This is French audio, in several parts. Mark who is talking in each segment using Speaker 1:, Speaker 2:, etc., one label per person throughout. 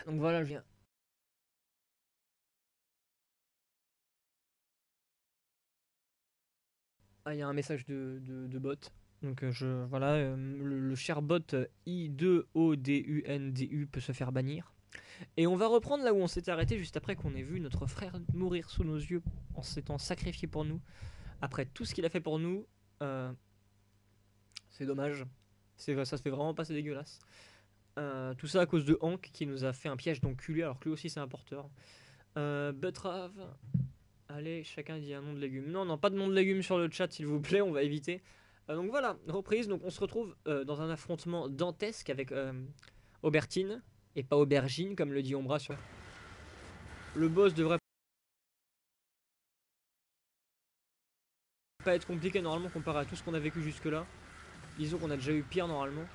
Speaker 1: Donc voilà, je viens. Ah, il y a un message de bot. Donc voilà, le cher bot I2ODUNDU peut se faire bannir. Et on va reprendre là où on s'était arrêté juste après qu'on ait vu notre frère mourir sous nos yeux en s'étant sacrifié pour nous. Après tout ce qu'il a fait pour nous, c'est dommage. Ça se fait vraiment passer dégueulasse. Tout ça à cause de Hank qui nous a fait un piège d'enculé alors que lui aussi c'est un porteur. Butrave. Allez, chacun dit un nom de légumes. Non, non, pas de nom de légumes sur le chat s'il vous plaît, on va éviter. Donc voilà, reprise. Donc on se retrouve dans un affrontement dantesque avec Aubertine et pas Aubergine comme le dit Ombra sur. Le boss devrait pas être compliqué normalement comparé à tout ce qu'on a vécu jusque là. Disons qu'on a déjà eu pire normalement.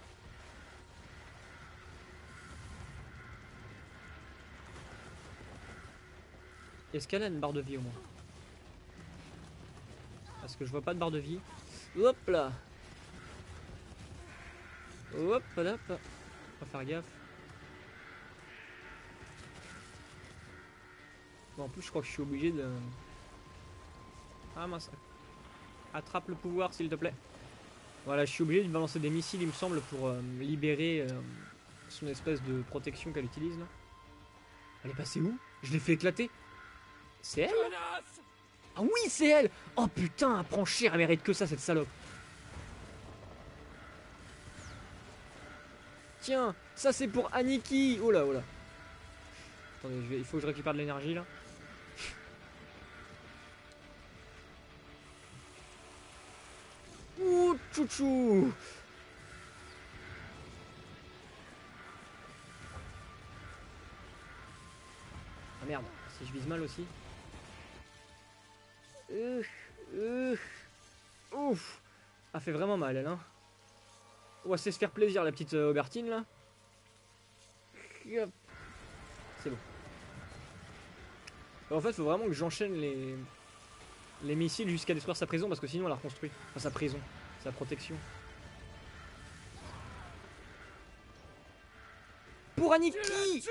Speaker 1: Est-ce qu'elle a une barre de vie au moins? Parce que je vois pas de barre de vie. Hop là. Hop là. On va faire gaffe. Bon, en plus je crois que je suis obligé de... Ah mince. Attrape le pouvoir s'il te plaît. Voilà, je suis obligé de balancer des missiles il me semble pour libérer son espèce de protection qu'elle utilise là. Elle est passée où? Je l'ai fait éclater. C'est elle? Ah oui, c'est elle! Oh putain, elle prend cher, elle mérite que ça, cette salope. Tiens, ça c'est pour Aniki. Oh là, oh là. Attendez, il faut que je récupère de l'énergie là. Ouh, chouchou. Ah merde, si je vise mal aussi. Ouf. Elle fait vraiment mal elle, hein. On va se faire plaisir la petite Aubertine là. C'est bon. En fait, il faut vraiment que j'enchaîne les missiles jusqu'à détruire sa prison parce que sinon elle la reconstruit. Enfin, sa prison, sa protection. Pour Aniki!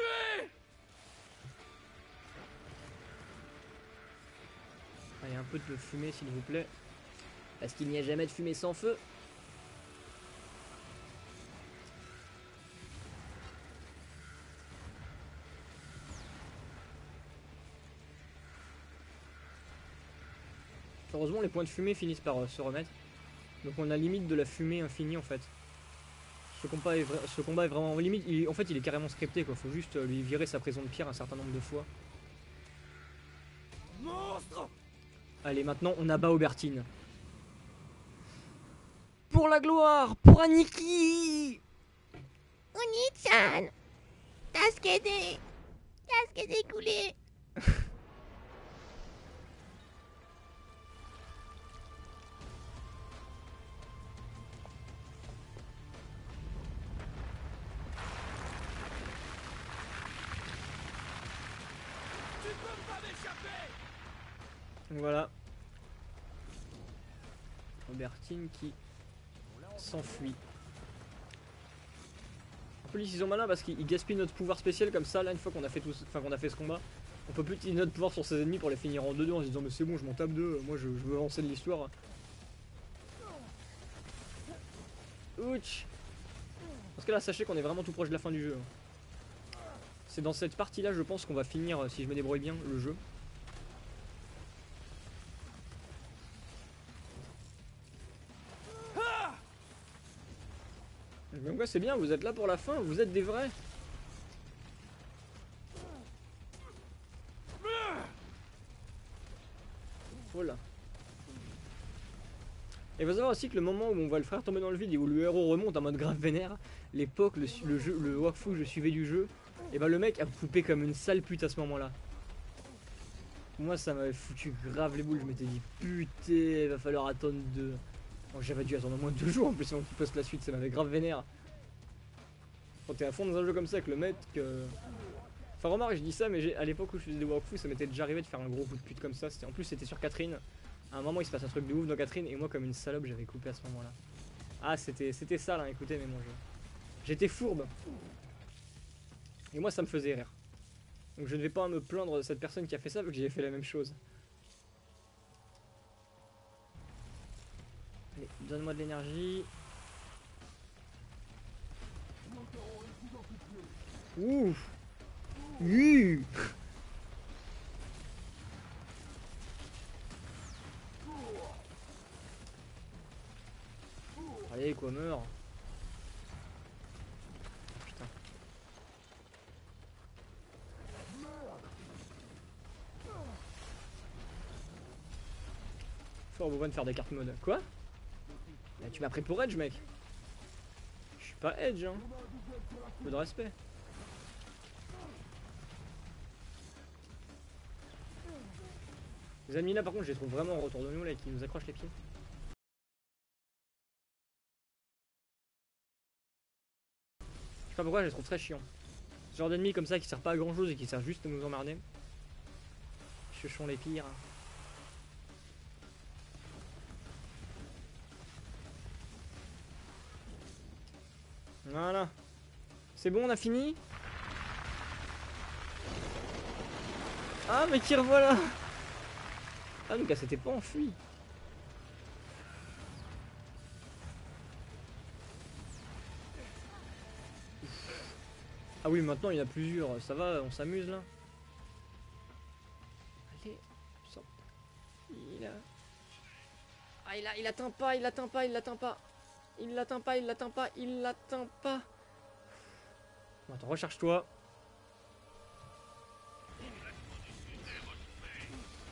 Speaker 1: Allez, un peu de fumée s'il vous plaît. Parce qu'il n'y a jamais de fumée sans feu. Heureusement, les points de fumée finissent par se remettre. Donc on a limite de la fumée infinie en fait. Ce combat est vraiment limite. En fait, il est carrément scripté quoi. Faut juste lui virer sa prison de pierre un certain nombre de fois. Monstre! Allez, maintenant on abat Aubertine. Pour la gloire! Pour Aniki!
Speaker 2: Oni-chan, Tasque coulé.
Speaker 1: Donc voilà. Aubertine qui s'enfuit. En plus ils sont malins parce qu'ils gaspillent notre pouvoir spécial comme ça là une fois qu'on a fait qu'on a fait ce combat. On peut plus utiliser notre pouvoir sur ses ennemis pour les finir en 2-2 en se disant mais c'est bon je m'en tape deux, moi je veux avancer de l'histoire. Ouch. Parce que là sachez qu'on est vraiment tout proche de la fin du jeu. C'est dans cette partie là je pense qu'on va finir si je me débrouille bien le jeu. Donc ouais c'est bien, vous êtes là pour la fin, vous êtes des vrais. Voilà. Et il faut savoir aussi que le moment où on voit le frère tomber dans le vide et où le héros remonte en mode grave vénère, l'époque, le wakfu que je suivais du jeu, et bah le mec a poupé comme une sale pute à ce moment là. Moi ça m'avait foutu grave les boules, je m'étais dit putain il va falloir attendre deux. Bon, j'avais dû attendre au moins 2 jours en plus avant qu'il poste la suite, ça m'avait grave vénère. Quand t'es à fond dans un jeu comme ça avec le mec Enfin remarque je dis ça mais à l'époque où je faisais des wakfu ça m'était déjà arrivé de faire un gros coup de pute comme ça. En plus c'était sur Catherine. À un moment il se passe un truc de ouf dans Catherine et moi comme une salope j'avais coupé à ce moment là. Ah c'était ça là, écoutez mais mon jeu. J'étais fourbe. Et moi ça me faisait rire. Donc je ne vais pas me plaindre de cette personne qui a fait ça, vu que j'ai fait la même chose. Allez, donne-moi de l'énergie. Ouh. Oui. Allez quoi, meurs. Putain. Fort besoin de faire des cartes mode. Quoi? Là, tu m'as pris pour Edge, mec. Je suis pas Edge, hein. Peu de respect. Les ennemis là par contre je les trouve vraiment en retour de nous là qui nous accrochent les pieds. Je sais pas pourquoi je les trouve très chiants. Ce genre d'ennemis comme ça qui sert pas à grand chose et qui sert juste à nous emmerder. Ce sont les pires. Voilà. C'est bon, on a fini? Ah mais qui revoilà. Ah donc elle s'était pas enfuie. Ah oui maintenant il y en a plusieurs, ça va, on s'amuse là. Allez, sort. Il atteint pas, il l'atteint pas, il l'atteint pas. Il l'atteint pas, il l'atteint pas, il l'atteint pas. Bon, attends, recharge-toi.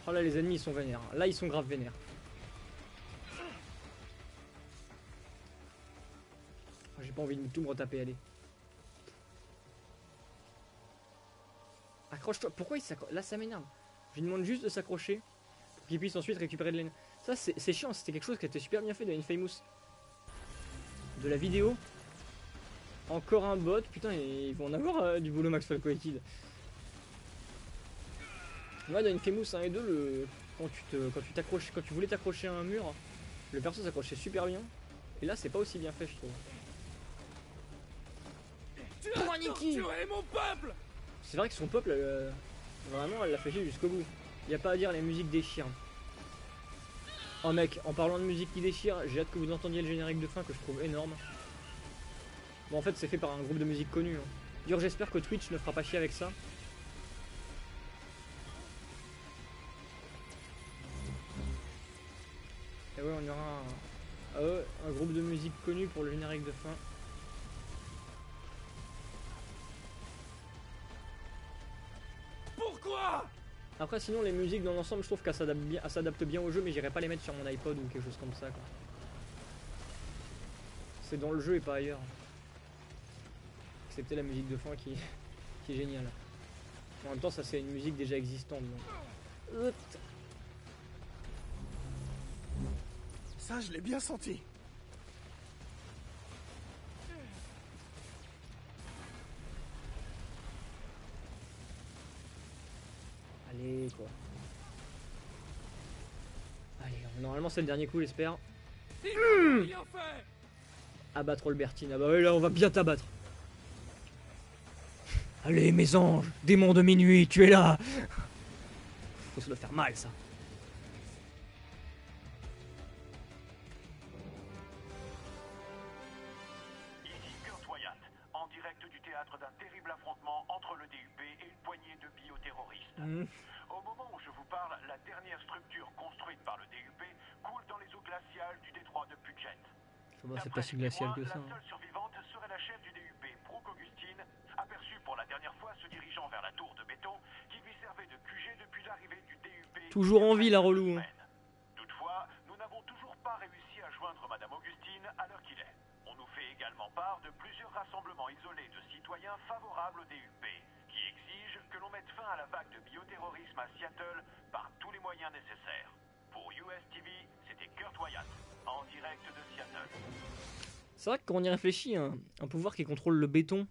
Speaker 1: Oh là les ennemis ils sont vénères, là ils sont grave vénères. Oh, j'ai pas envie de tout me retaper, allez. Accroche-toi, pourquoi il s'accroche? Là ça m'énerve. Je lui demande juste de s'accrocher pour qu'il puisse ensuite récupérer de l'aine. Ça c'est chiant, c'était quelque chose qui était super bien fait de Infamous. De la vidéo. Encore un bot, putain ils vont en avoir du boulot Max Falco et Kid. Ouais dans Infamous 1 et 2, quand tu voulais t'accrocher à un mur, le perso s'accrochait super bien. Et là c'est pas aussi bien fait je trouve.
Speaker 2: Mon peuple.
Speaker 1: C'est vrai que son peuple, vraiment elle l'a fait chier jusqu'au bout. Y a pas à dire, les musiques déchirent. Oh mec, en parlant de musique qui déchire, j'ai hâte que vous entendiez le générique de fin que je trouve énorme. Bon en fait c'est fait par un groupe de musique connu. Hein. D'ailleurs j'espère que Twitch ne fera pas chier avec ça. Et ouais on aura un groupe de musique connu pour le générique de fin.
Speaker 2: Pourquoi?
Speaker 1: Après sinon les musiques dans l'ensemble je trouve qu'elles s'adaptent bien au jeu, mais j'irai pas les mettre sur mon iPod ou quelque chose comme ça quoi. C'est dans le jeu et pas ailleurs. Excepté la musique de fin qui est géniale. En même temps ça c'est une musique déjà existante donc.
Speaker 2: Ça je l'ai bien senti.
Speaker 1: Allez quoi. Allez, normalement c'est le dernier coup j'espère.
Speaker 2: Bien fait.
Speaker 1: Abattre Albertine, ah bah ouais là on va bien t'abattre. Allez mes anges, démons de minuit, tu es là. Ça doit faire mal ça.
Speaker 3: Ici Kurt Wyatt, en direct du théâtre d'un terrible affrontement entre le DUP et une poignée de bioterroristes. Au moment où je vous parle, la dernière structure construite par le DUP coule dans les eaux glaciales du détroit de Puget.
Speaker 1: C'est pas si glacial que ça.
Speaker 3: La seule survivante serait la chef du DUP, Brooke Augustine, aperçue pour la dernière fois se dirigeant vers la tour de béton qui lui servait de QG depuis l'arrivée du DUP.
Speaker 1: Toujours en vie la relou. Hein.
Speaker 3: Toutefois, nous n'avons toujours pas réussi à joindre Madame Augustine à l'heure qu'il est. On nous fait également part de plusieurs rassemblements isolés de citoyens favorables au DUP, qui exigent que l'on mette fin à la vague de bioterrorisme à Seattle par tous les moyens nécessaires. Pour US TV, c'était Kurt Wyatt, en direct de Seattle.
Speaker 1: C'est vrai que quand on y réfléchit, un pouvoir qui contrôle le béton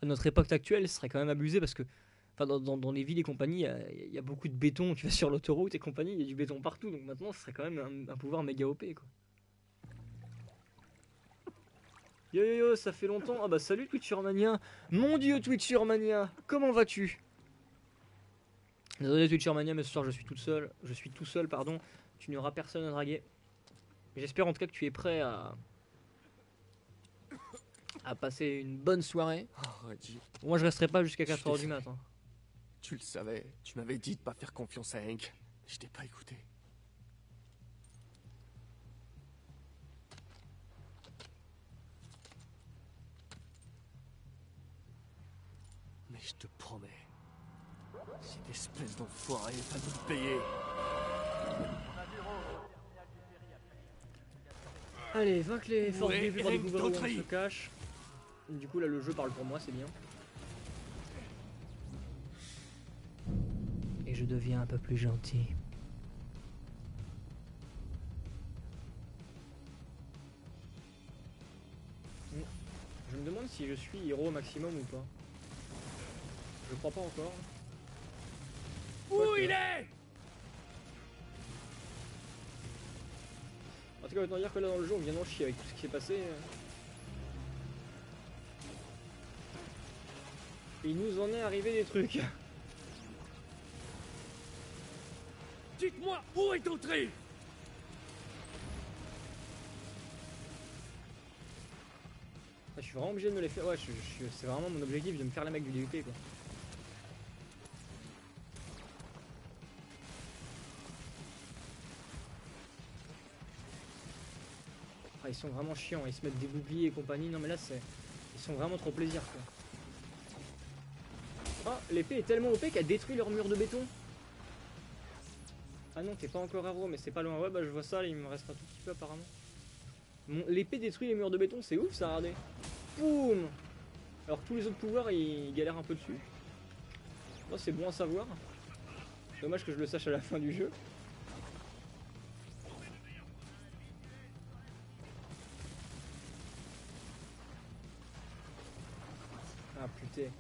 Speaker 1: à notre époque actuelle serait quand même abusé parce que enfin, dans les villes et compagnie, il y a beaucoup de béton. Tu vas sur l'autoroute et compagnie, il y a du béton partout. Donc maintenant, ce serait quand même un pouvoir méga OP quoi. Yo yo yo, ça fait longtemps. Ah bah salut Twitchermania. Mon dieu Twitchermania, comment vas-tu? Désolé Twitchermania, mais ce soir je suis toute seule. Je suis tout seul, pardon. Tu n'auras personne à draguer. J'espère en tout cas que tu es prêt à passer une bonne soirée.
Speaker 2: Oh, Reggie,
Speaker 1: Moi je resterai pas jusqu'à
Speaker 2: Je
Speaker 1: 4h du
Speaker 2: suis
Speaker 1: matin.
Speaker 2: tu le savais. Tu m'avais dit de pas faire confiance à Hank. Je t'ai pas écouté. Mais je te promets, cette espèce d'enfoiré va nous payer.
Speaker 1: Allez, vainque les forces
Speaker 2: Ouais,
Speaker 1: des vues par
Speaker 2: Hank
Speaker 1: découvrir où on
Speaker 2: Daughtry.
Speaker 1: se cache. Du coup là le jeu parle pour moi, c'est bien. Et je deviens un peu plus gentil. Je me demande si je suis héros maximum ou pas. Je crois pas encore.
Speaker 2: Où
Speaker 1: Quoique.
Speaker 2: il est?
Speaker 1: En tout cas, autant dire que là dans le jeu, on vient d'en chier avec tout ce qui s'est passé. Il nous en est arrivé des trucs.
Speaker 2: Dites-moi, où est Daughtry?
Speaker 1: Je suis vraiment obligé de me les faire. Ouais, c'est vraiment mon objectif de me faire les mecs du DUP quoi. Ah, ils sont vraiment chiants, ils se mettent des boucliers et compagnie. Non mais là c'est. Ils sont vraiment trop plaisir quoi. Ah, l'épée est tellement OP qu'elle détruit leur mur de béton. Ah non, t'es pas encore héros, mais c'est pas loin. Ouais, bah je vois ça, là, il me reste un tout petit peu apparemment. L'épée détruit les murs de béton, c'est ouf ça, regardez. Boum. Alors tous les autres pouvoirs, ils galèrent un peu dessus. Oh, c'est bon à savoir. Dommage que je le sache à la fin du jeu. Ah putain.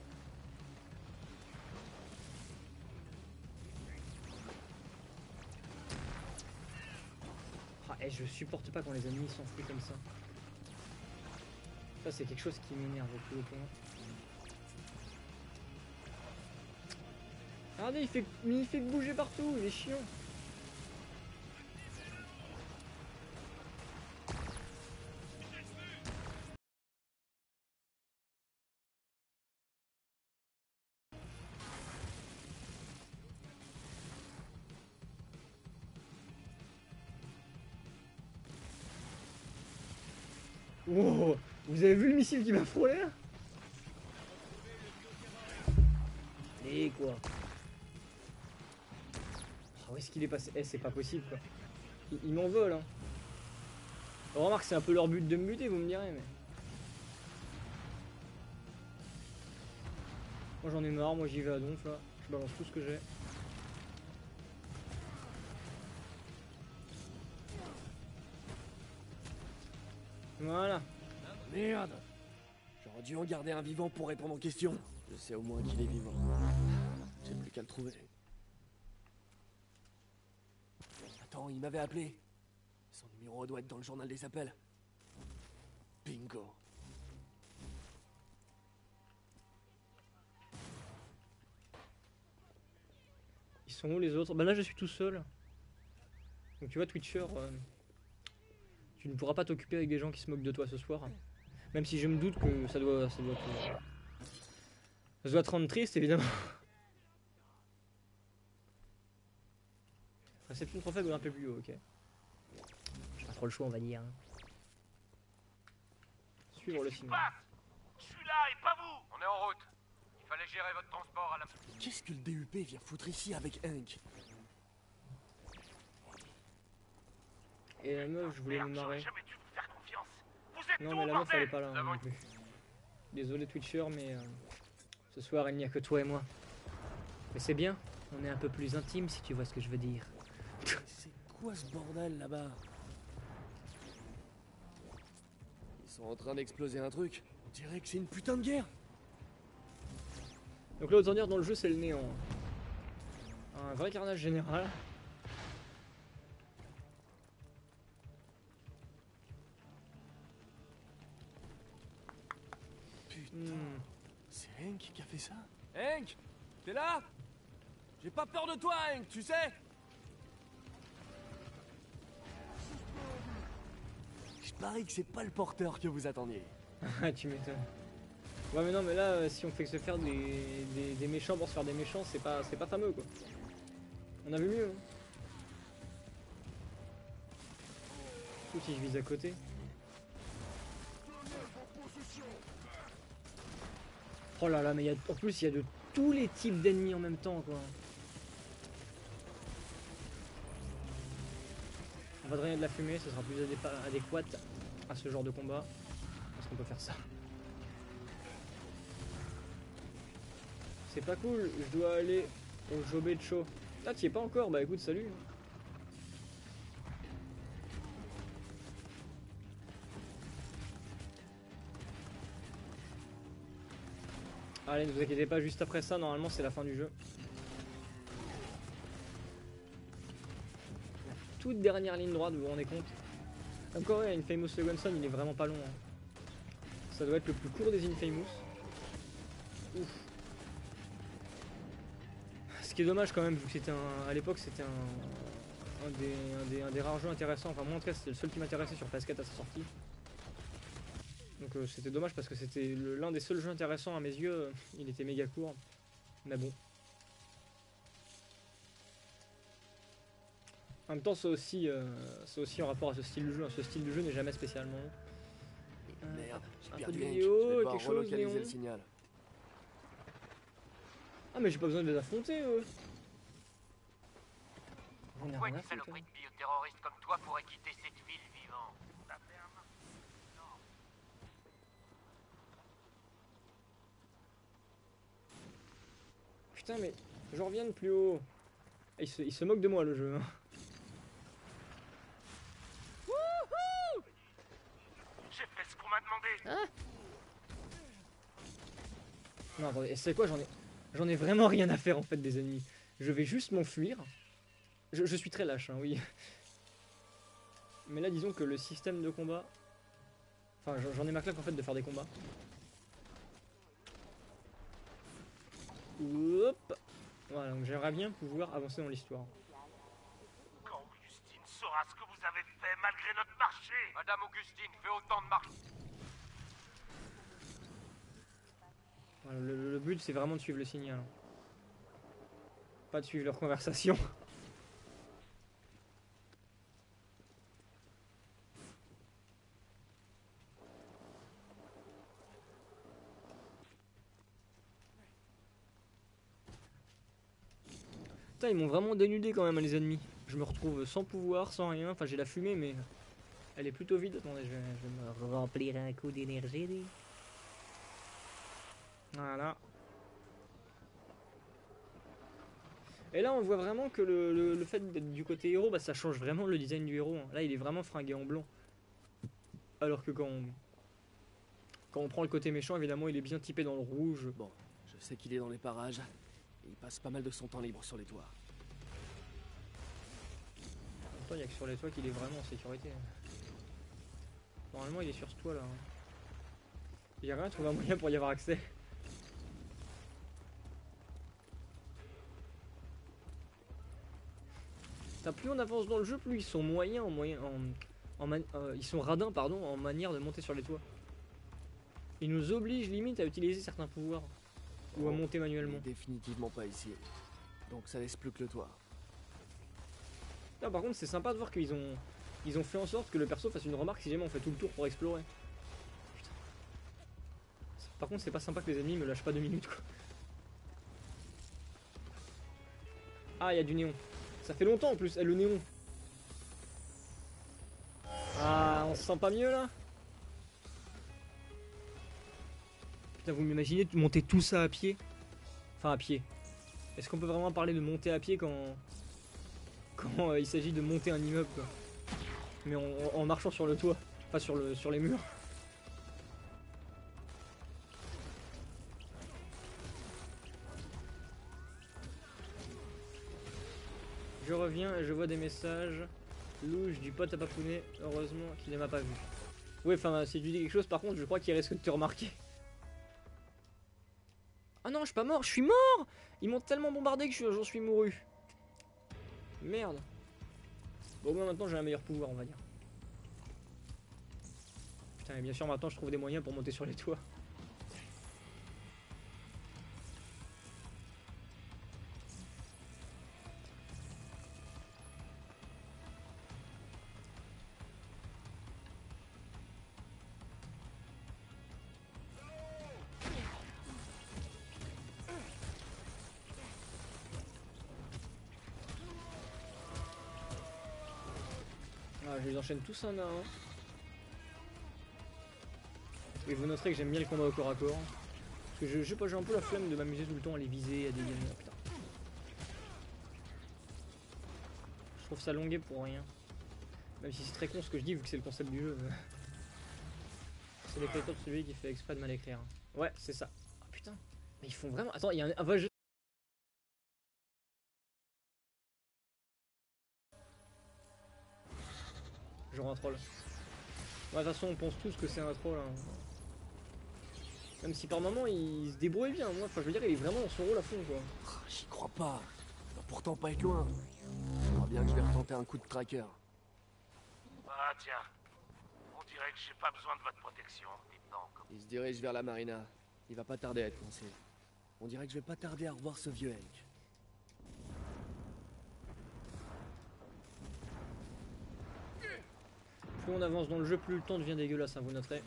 Speaker 1: Ah, et je supporte pas quand les ennemis s'enfuient comme ça. Ça c'est quelque chose qui m'énerve au plus haut point. Regardez, il fait que bouger partout, il est chiant. Wow, vous avez vu le missile qui m'a frôlé là? Et quoi? Ah, où est-ce qu'il est passé? Eh, c'est pas possible quoi. Ils m'en veulent hein. Remarque, c'est un peu leur but de me buter, vous me direz, mais. Moi j'en ai marre, moi j'y vais à donf là. Je balance tout ce que j'ai. Voilà.
Speaker 2: Merde! J'aurais dû en garder un vivant pour répondre aux questions. Je sais au moins qu'il est vivant. J'ai plus qu'à le trouver. Attends, il m'avait appelé. Son numéro doit être dans le journal des appels. Bingo.
Speaker 1: Ils sont où les autres? Bah là je suis tout seul. Donc tu vois Twitcher, tu ne pourras pas t'occuper avec des gens qui se moquent de toi ce soir. Même si je me doute que ça doit te rendre triste évidemment. Réception de trophée ou un peu plus haut, ok. J'ai pas trop le choix on va dire. Suivre le signal.
Speaker 3: Je suis là et pas vous! On est en route. Il fallait gérer votre transport à la...
Speaker 2: Qu'est-ce que le DUP vient foutre ici avec Hank?
Speaker 1: Et la meuf, je voulais me marrer.
Speaker 3: jamais dû vous faire confiance. Vous êtes
Speaker 1: Non mais la meuf elle est pas là hein, non plus. Désolé Twitcher mais ce soir il n'y a que toi et moi. Mais c'est bien, on est un peu plus intime si tu vois ce que je veux dire.
Speaker 2: C'est quoi ce bordel là-bas? Ils sont en train d'exploser un truc. On dirait que c'est une putain de guerre.
Speaker 1: Donc là autant dire dans le jeu c'est le néant. Un vrai carnage général.
Speaker 2: C'est Hank qui a fait ça? Hank! T'es là? J'ai pas peur de toi, Hank, tu sais? Je parie que c'est pas le porteur que vous attendiez.
Speaker 1: Ah, tu m'étonnes. Ouais, mais non, mais là, si on fait que se faire des méchants pour se faire des méchants, c'est pas fameux, quoi. On a vu mieux, hein. Surtout si je vise à côté. Oh là là, mais en plus, il y a de tous les types d'ennemis en même temps, quoi. On va drainer de la fumée, ce sera plus adéquat à ce genre de combat. Parce qu'on peut faire ça. C'est pas cool, je dois aller au Jobecho. Ah, t'y es pas encore? Bah écoute, salut. Allez, ne vous inquiétez pas, juste après ça, normalement c'est la fin du jeu. La toute dernière ligne droite, vous vous rendez compte? Encore ouais, Infamous Second Son, il est vraiment pas long, hein. Ça doit être le plus court des Infamous. Ouf. Ce qui est dommage quand même, vu que c'était à l'époque c'était un des rares jeux intéressants. Enfin moi en tout cas c'était le seul qui m'intéressait sur PS4 à sa sortie. Donc c'était dommage parce que c'était l'un des seuls jeux intéressants à mes yeux. Il était méga court. Mais bon. En même temps c'est aussi en rapport à ce style de jeu. Ce style de jeu n'est jamais spécialement long.
Speaker 2: Merde, j'ai
Speaker 1: un peu
Speaker 2: perdu
Speaker 1: de
Speaker 2: Hank.
Speaker 1: vidéo,
Speaker 2: Je vais devoir
Speaker 1: quelque chose,
Speaker 2: relocaliser
Speaker 1: Léon.
Speaker 2: le signal.
Speaker 1: Ah mais j'ai pas besoin de les affronter eux. On a
Speaker 4: Pourquoi
Speaker 1: rien
Speaker 4: une
Speaker 1: à foutre,
Speaker 4: saloperie
Speaker 1: hein.
Speaker 4: de bioterroriste comme toi pourrait quitter cette ville vivant? La ferme?
Speaker 1: Putain mais je reviens de plus haut. Il se moque de moi le jeu, hein.
Speaker 4: J'ai fait ce qu'on m'a demandé.
Speaker 1: Non attendez, c'est quoi, j'en ai vraiment rien à faire en fait des ennemis. Je vais juste m'enfuir. Je suis très lâche, hein, oui. Mais là disons que le système de combat... Enfin j'en ai ma claque en fait de faire des combats. Hop. Voilà, donc j'aimerais bien pouvoir avancer dans l'histoire.
Speaker 4: Quand Augustine saura ce que vous avez fait malgré notre marché. Madame Augustine fait autant de marché.
Speaker 1: Voilà, le but c'est vraiment de suivre le signal. Pas de suivre leur conversation. Putain, ils m'ont vraiment dénudé quand même les ennemis. Je me retrouve sans pouvoir, sans rien. Enfin j'ai la fumée mais elle est plutôt vide. Attendez, je vais me remplir un coup d'énergie. Voilà. Et là on voit vraiment que le fait d'être du côté héros, bah, ça change vraiment le design du héros, hein. Là il est vraiment fringué en blanc. Alors que quand on prend le côté méchant, évidemment il est bien typé dans le rouge.
Speaker 2: Bon, je sais qu'il est dans les parages. Et il passe pas mal de son temps libre sur les toits.
Speaker 1: En même temps il n'y a que sur les toits qu'il est vraiment en sécurité. Normalement il est sur ce toit là, hein. J'ai rien trouvé un moyen pour y avoir accès. Plus on avance dans le jeu, plus ils sont moyens ils sont radins pardon, en manière de monter sur les toits. Ils nous obligent limite à utiliser certains pouvoirs ou à monter manuellement.
Speaker 2: Il est définitivement pas ici. Donc ça laisse plus que le toit.
Speaker 1: Là, par contre c'est sympa de voir qu'ils ont fait en sorte que le perso fasse une remarque si jamais on fait tout le tour pour explorer. Putain. Par contre c'est pas sympa que les ennemis me lâchent pas 2 minutes quoi. Ah il y a du néon. Ça fait longtemps en plus, le néon. Ah, on se sent pas mieux là? Putain, vous m'imaginez monter tout ça à pied? Enfin à pied. Est-ce qu'on peut vraiment parler de monter à pied quand il s'agit de monter un immeuble quoi? Mais en marchant sur le toit, pas sur les murs. Je reviens et je vois des messages louches du pote à Papounet. Heureusement qu'il ne m'a pas vu. Oui, enfin, si tu dis quelque chose, par contre, je crois qu'il risque de te remarquer. Ah non, je suis pas mort, je suis mort. Ils m'ont tellement bombardé que j'en suis mouru. Merde. Bon, moi maintenant j'ai un meilleur pouvoir, on va dire. Putain, et bien sûr maintenant je trouve des moyens pour monter sur les toits. Ah, je les enchaîne tous un à un. Et vous noterez que j'aime bien le combat au corps à corps. Parce que j'ai un peu la flemme de m'amuser tout le temps à les viser, à dégainer. Putain. Je trouve ça longué pour rien. Même si c'est très con ce que je dis vu que c'est le concept du jeu. C'est l'écriture de celui qui fait exprès de mal écrire. Ouais, c'est ça. Ah putain. Mais ils font vraiment. Attends, il y a un. Ah, bah, genre un troll. Ouais, de toute façon, on pense tous que c'est un troll. Hein. Même si par moment il se débrouille bien. Moi, enfin, je veux dire, il est vraiment dans son rôle à fond quoi.
Speaker 2: J'y crois pas. Il va pourtant pas être loin. Je crois bien que je vais retenter un coup de tracker.
Speaker 4: Ah tiens, on dirait que j'ai pas besoin de votre protection. Dites donc.
Speaker 2: Il se dirige vers la marina. Il va pas tarder à être coincé. On dirait que je vais pas tarder à revoir ce vieux Hank.
Speaker 1: Plus on avance dans le jeu, plus le temps devient dégueulasse, hein, vous noterez.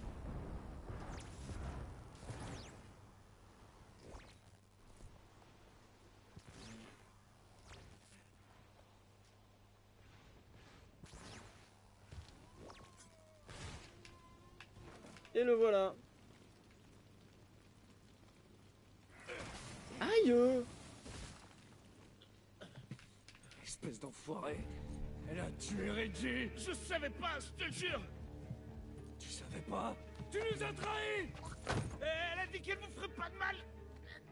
Speaker 1: Et le voilà. Aïe.
Speaker 5: Espèce d'enfoiré. Elle a tué Reggie.
Speaker 4: Je savais pas, je te jure.
Speaker 5: Tu savais pas? Tu nous as trahis.
Speaker 4: Elle a dit qu'elle vous ferait pas de mal.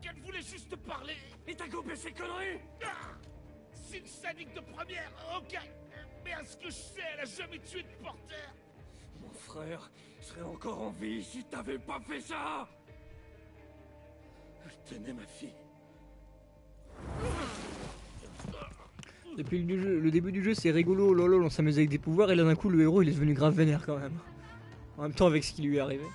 Speaker 4: Qu'elle voulait juste parler.
Speaker 5: Et t'as coupé ces conneries.
Speaker 4: Ah, c'est une sadique de première, ok. Mais à ce que je sais, elle a jamais tué de porteur.
Speaker 5: Mon frère serait encore en vie si t'avais pas fait ça. Tenez ma fille.
Speaker 1: Depuis le début du jeu, c'est rigolo, lolo, on s'amuse avec des pouvoirs, et là d'un coup, le héros il est devenu grave vénère quand même. En même temps, avec ce qui lui est arrivé.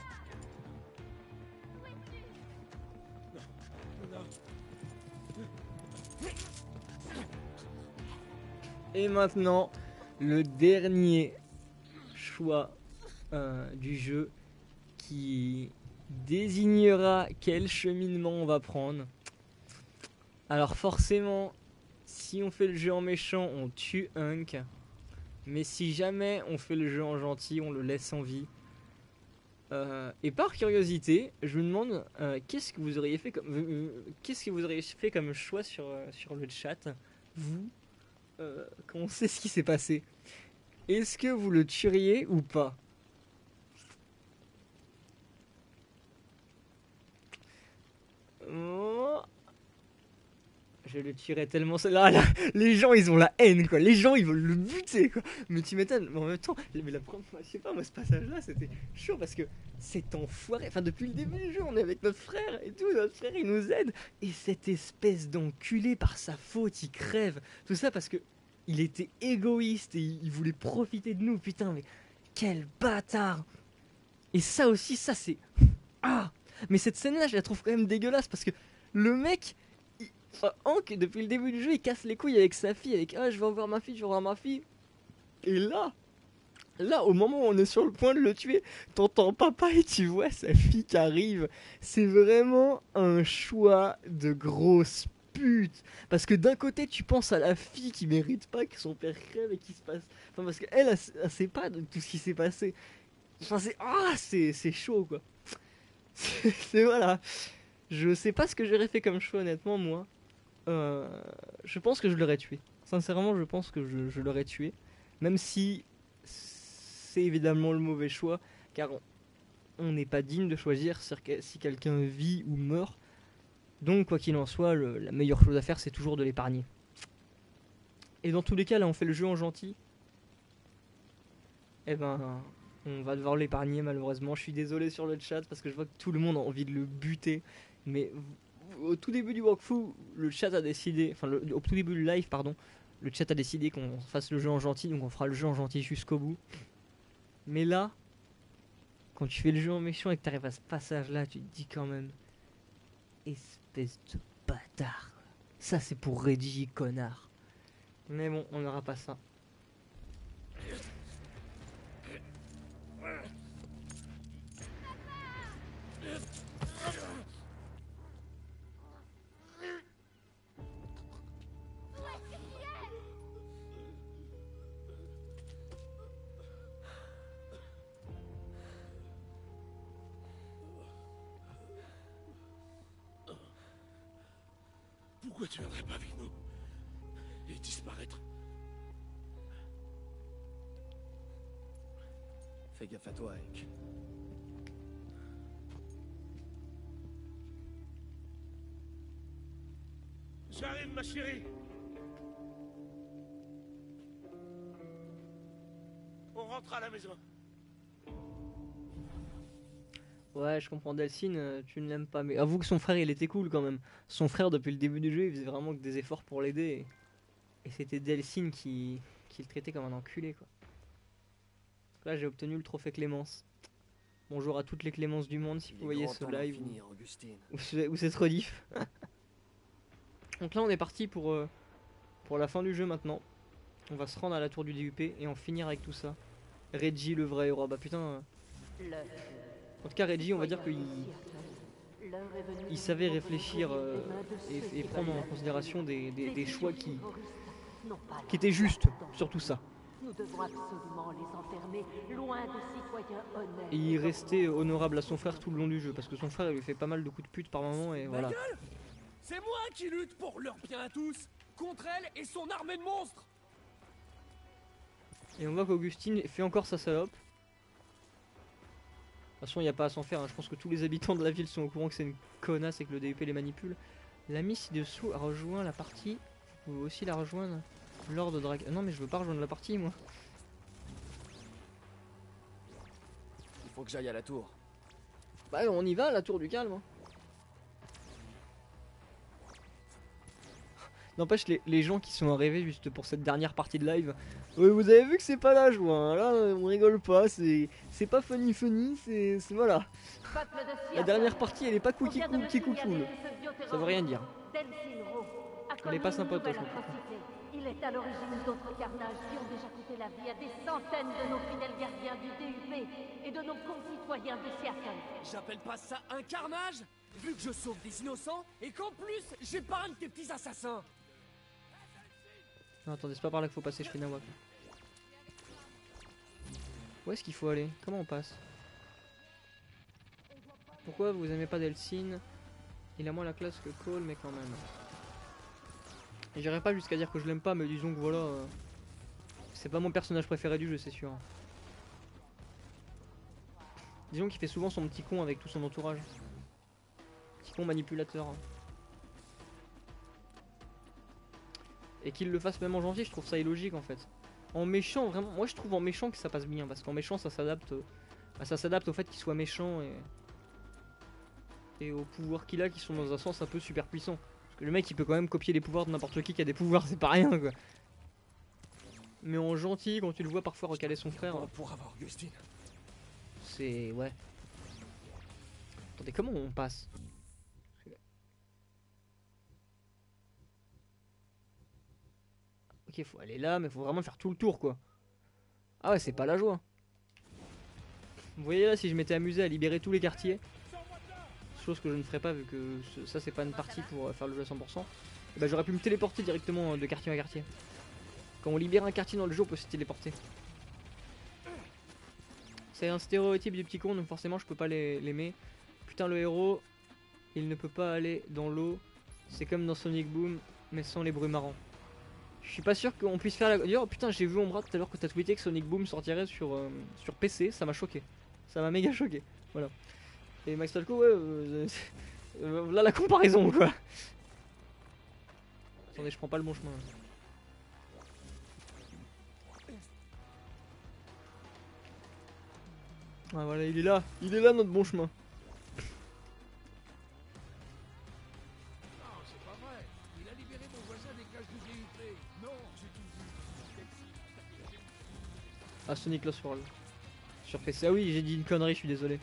Speaker 1: Et maintenant, le dernier choix du jeu qui désignera quel cheminement on va prendre. Alors forcément, si on fait le jeu en méchant, on tue Hank. Mais si jamais on fait le jeu en gentil, on le laisse en vie. Et par curiosité, je me demande qu'est-ce que vous auriez fait comme choix sur le chat, vous, quand on sait ce qui s'est passé. Est-ce que vous le tueriez ou pas? Oh. Je le tuerais tellement. Là, les gens ils ont la haine quoi. Les gens ils veulent le buter quoi. Mais tu m'étonnes. Mais en même temps, mais la première, je sais pas, moi ce passage là c'était chaud parce que cet enfoiré. Enfin, depuis le début du jeu, on est avec notre frère et tout. Notre frère il nous aide. Et cette espèce d'enculé par sa faute, il crève. Tout ça parce que il était égoïste et il voulait profiter de nous. Putain, mais quel bâtard. Et ça aussi, ça c'est. Ah! Mais cette scène là, je la trouve quand même dégueulasse parce que le mec. Enfin, Hank, depuis le début du jeu, il casse les couilles avec sa fille, avec ah, je vais voir ma fille, je vais voir ma fille. Et là, au moment où on est sur le point de le tuer, t'entends papa et tu vois sa fille qui arrive. C'est vraiment un choix de grosse pute. Parce que d'un côté, tu penses à la fille qui mérite pas que son père crève et qu'il se passe. Enfin, parce qu'elle, elle sait pas de tout ce qui s'est passé. Enfin, c'est chaud quoi. C'est voilà. Je sais pas ce que j'aurais fait comme choix, honnêtement, moi. Je pense que je l'aurais tué. Sincèrement, je pense que je l'aurais tué. Même si c'est évidemment le mauvais choix, car on n'est pas digne de choisir si quelqu'un vit ou meurt. Donc, quoi qu'il en soit, la meilleure chose à faire, c'est toujours de l'épargner. Et dans tous les cas, là, on fait le jeu en gentil. Eh ben, on va devoir l'épargner, malheureusement. Je suis désolé sur le chat, parce que je vois que tout le monde a envie de le buter. Mais au tout début du walkthrough, le chat a décidé, enfin au tout début du live, pardon, le chat a décidé qu'on fasse le jeu en gentil, donc on fera le jeu en gentil jusqu'au bout. Mais là, quand tu fais le jeu en méchant et que t'arrives à ce passage-là, tu te dis quand même, espèce de bâtard. Ça c'est pour Reggie, connard. Mais bon, on n'aura pas ça.
Speaker 5: Pourquoi tu viendrais pas avec nous? Et disparaître?
Speaker 2: Fais gaffe à toi, Hank.
Speaker 5: J'arrive, ma chérie. On rentre à la maison.
Speaker 1: Ouais, je comprends Delcine, tu ne l'aimes pas, mais avoue que son frère il était cool quand même. Son frère depuis le début du jeu il faisait vraiment que des efforts pour l'aider. Et c'était Delcine qui le traitait comme un enculé quoi. Là j'ai obtenu le trophée Clémence. Bonjour à toutes les Clémences du monde si vous voyez ce live ou cette rediff. Donc là on est parti pour la fin du jeu maintenant. On va se rendre à la tour du DUP et en finir avec tout ça. Reggie le vrai héros, bah putain... En tout cas, Reggie, on va dire qu'il savait réfléchir et prendre en considération des choix qui étaient justes sur tout ça.
Speaker 6: Nous devons absolument les enfermer loin de citoyens honnêtes.
Speaker 1: Et il restait honorable à son frère tout le long du jeu, parce que son frère il lui fait pas mal de coups de pute par moment et voilà.
Speaker 2: C'est moi qui lutte pour leur bien à tous, contre elle et son armée de monstres.
Speaker 1: Et on voit qu'Augustine fait encore sa salope. De toute façon, il n'y a pas à s'en faire, hein. Je pense que tous les habitants de la ville sont au courant que c'est une connasse et que le DUP les manipule. L'ami ci-dessous a rejoint la partie. Vous pouvez aussi la rejoindre lors de Drag. Non, mais je veux pas rejoindre la partie, moi.
Speaker 2: Il faut que j'aille à la tour.
Speaker 1: Bah, on y va, à la tour du calme. Hein. N'empêche, les gens qui sont arrivés juste pour cette dernière partie de live. Vous avez vu que c'est pas la joie, hein. Là on rigole pas, c'est pas funny, c'est voilà. La dernière partie elle est pas cookie cool. Ça veut rien dire. Elle est pas sympa toi.
Speaker 6: Il est à l'origine d'autres carnages qui ont déjà coûté la vie à des centaines de nos fidèles gardiens du DUP et de nos concitoyens de Seattle.
Speaker 2: J'appelle pas ça un carnage, vu que je sauve des innocents et qu'en plus j'épargne tes petits assassins.
Speaker 1: Non, attendez, c'est pas par là qu'il faut passer, je fais nawak. Où est-ce qu'il faut aller? Comment on passe? Pourquoi vous aimez pas Delcine? Il a moins la classe que Cole, mais quand même. Et j'irai pas jusqu'à dire que je l'aime pas, mais disons que voilà. C'est pas mon personnage préféré du jeu, c'est sûr. Disons qu'il fait souvent son petit con avec tout son entourage. Petit con manipulateur. Et qu'il le fasse même en gentil, je trouve ça illogique en fait. En méchant, vraiment, moi je trouve en méchant que ça passe bien, parce qu'en méchant ça s'adapte au fait qu'il soit méchant et aux pouvoirs qu'il a qui sont dans un sens un peu super puissant. Parce que le mec il peut quand même copier les pouvoirs de n'importe qui a des pouvoirs, c'est pas rien quoi. Mais en gentil, quand tu le vois parfois recaler son frère,
Speaker 2: pour avoir Augustine.
Speaker 1: C'est... ouais. Attendez, comment on passe? Ok, faut aller là, mais faut vraiment faire tout le tour quoi. Ah ouais, c'est pas la joie. Vous voyez là, si je m'étais amusé à libérer tous les quartiers, chose que je ne ferai pas vu que ça c'est pas une partie pour faire le jeu à 100%, et bah, j'aurais pu me téléporter directement de quartier à quartier. Quand on libère un quartier dans le jeu, on peut se téléporter. C'est un stéréotype du petit con, donc forcément je peux pas l'aimer. Putain, le héros, il ne peut pas aller dans l'eau. C'est comme dans Sonic Boom, mais sans les bruits marrants. Je suis pas sûr qu'on puisse faire la... D'ailleurs, putain, j'ai vu Ombra tout à l'heure que t'as tweeté que Sonic Boom sortirait sur PC, ça m'a choqué. Ça m'a méga choqué, voilà. Et Max Falco, ouais, là la comparaison quoi. Attendez, je prends pas le bon chemin. Ah voilà, il est là notre bon chemin.
Speaker 5: a libéré mon voisin des cages du DUP. Non, j'ai tout vu.
Speaker 1: Ah, Sonic Lost World. Sur PC. Ah oui, j'ai dit une connerie, je suis désolé.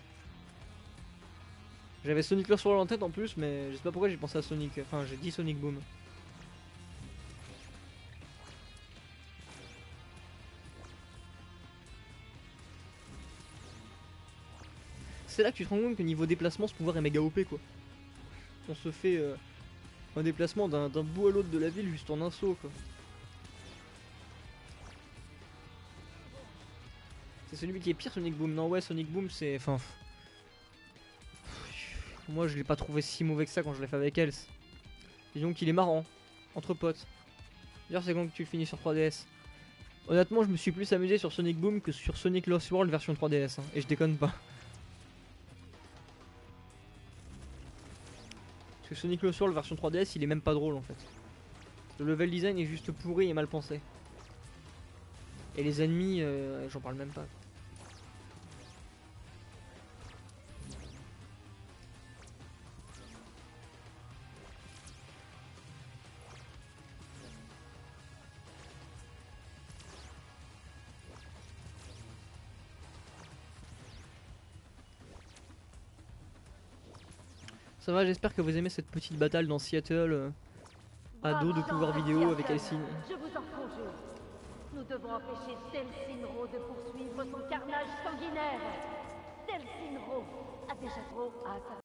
Speaker 1: J'avais Sonic Lost World en tête en plus, mais je sais pas pourquoi j'ai pensé à Sonic. Enfin, j'ai dit Sonic Boom. C'est là que tu te rends compte que niveau déplacement, ce pouvoir est méga OP quoi. On se fait un déplacement d'un bout à l'autre de la ville juste en un saut quoi. C'est celui qui est pire Sonic Boom. Non ouais Sonic Boom c'est... Enfin... Moi je l'ai pas trouvé si mauvais que ça quand je l'ai fait avec Else. Disons qu'il est marrant. Entre potes. D'ailleurs c'est quand que tu le finis sur 3DS. Honnêtement je me suis plus amusé sur Sonic Boom que sur Sonic Lost World version 3DS hein. Et je déconne pas. Parce que Sonic Lost World version 3DS il est même pas drôle en fait. Le level design est juste pourri et mal pensé. Et les ennemis j'en parle même pas. Ça va, j'espère que vous aimez cette petite bataille dans Seattle à dos de pouvoir vidéo avec Elsine.
Speaker 6: Je vous en conjure. Nous devons empêcher Delsinro de poursuivre son carnage sanguinaire. Delsinro a déjà trop hâte.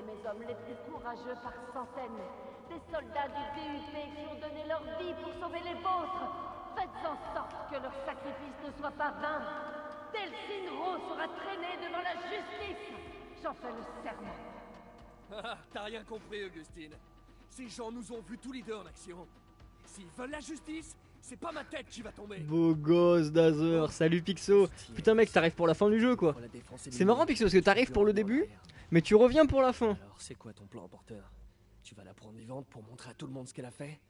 Speaker 6: Mes hommes les plus courageux par centaines. Des soldats du DUP qui ont donné leur vie pour sauver les vôtres. Faites en sorte que leur sacrifice ne soit pas vain. Delsinro sera traîné devant la justice. J'en fais le serment.
Speaker 2: Ah, t'as rien compris, Augustine. Ces gens nous ont vus tous les deux en action. S'ils veulent la justice, c'est pas ma tête qui va tomber.
Speaker 1: Beau gosse Dazer, salut Pixo. Putain mec, t'arrives pour la fin du jeu quoi. C'est marrant Pixo parce que t'arrives pour le début, mais tu reviens pour la fin.
Speaker 2: Alors c'est quoi ton plan, Porteur? Tu vas la prendre vivante pour montrer à tout le monde ce qu'elle a fait?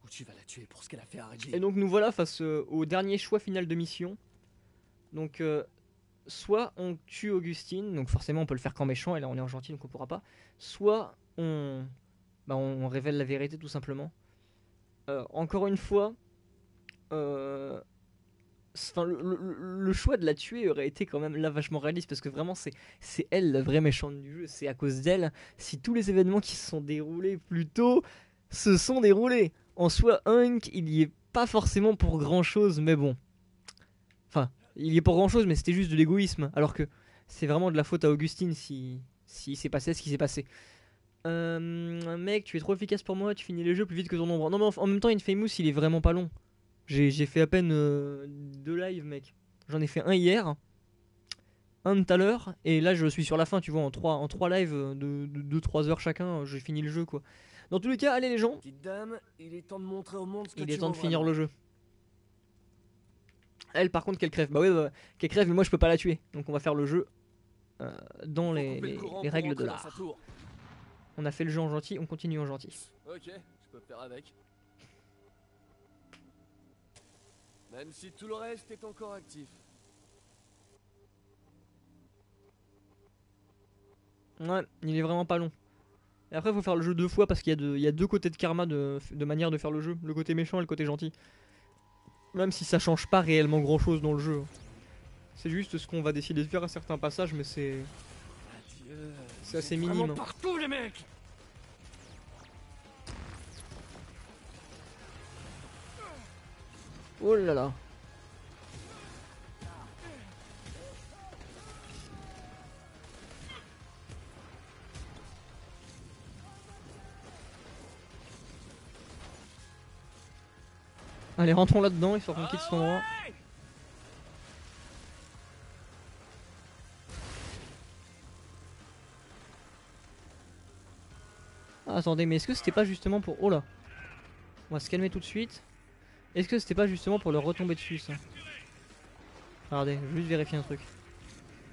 Speaker 2: Ou tu vas la tuer pour ce qu'elle a fait à Reggie?
Speaker 1: Et donc nous voilà face au dernier choix final de mission. Donc soit on tue Augustine, donc forcément on peut le faire qu'en méchant, et là on est en gentil donc on pourra pas. Soit on révèle la vérité tout simplement. Encore une fois, le choix de la tuer aurait été quand même là vachement réaliste parce que vraiment c'est elle la vraie méchante du jeu. C'est à cause d'elle si tous les événements qui se sont déroulés plus tôt se sont déroulés. En soi, Hank il y est pas forcément pour grand chose, mais bon. Enfin, il y est pour grand chose, mais c'était juste de l'égoïsme. Alors que c'est vraiment de la faute à Augustine si s'est passé ce qui s'est passé. Mec, tu es trop efficace pour moi, tu finis les jeux plus vite que ton ombre. Non, mais en même temps, Infamous il est vraiment pas long. J'ai fait à peine 2 lives, mec. J'en ai fait un hier, un tout à l'heure, et là je suis sur la fin, tu vois, en 3 lives de 2-3 heures chacun, j'ai fini le jeu quoi. Dans tous les cas, allez les gens,
Speaker 2: Petite dame, il est temps de montrer au monde ce que
Speaker 1: il
Speaker 2: tu
Speaker 1: est temps de
Speaker 2: vaux
Speaker 1: finir
Speaker 2: vraiment.
Speaker 1: le jeu. Elle par contre qu'elle crève, bah ouais, qu'elle crève mais moi je peux pas la tuer. Donc on va faire le jeu dans
Speaker 2: Faut
Speaker 1: les
Speaker 2: couper le courant
Speaker 1: les
Speaker 2: pour
Speaker 1: règles de
Speaker 2: rentrer dans
Speaker 1: l'art.
Speaker 2: sa tour.
Speaker 1: On a fait le jeu en gentil, on continue en gentil.
Speaker 2: Ok, je peux faire avec. Même si tout le reste est encore actif.
Speaker 1: Ouais, il est vraiment pas long. Et après faut faire le jeu 2 fois parce qu'il y a 2 côtés de karma de manière de faire le jeu. Le côté méchant et le côté gentil. Même si ça change pas réellement grand chose dans le jeu. C'est juste ce qu'on va décider de faire à certains passages, mais c'est
Speaker 2: Adieu.
Speaker 1: c'est assez
Speaker 5: Vraiment
Speaker 1: minime.
Speaker 5: partout, les mecs.
Speaker 1: Oh là là. Allez, rentrons là-dedans, il faut qu'on quitte cet endroit. Ah, attendez, mais est-ce que c'était pas justement pour... Oh là. On va se calmer tout de suite. Est-ce que c'était pas justement pour leur retomber dessus ça? Regardez, je vais juste vérifier un truc.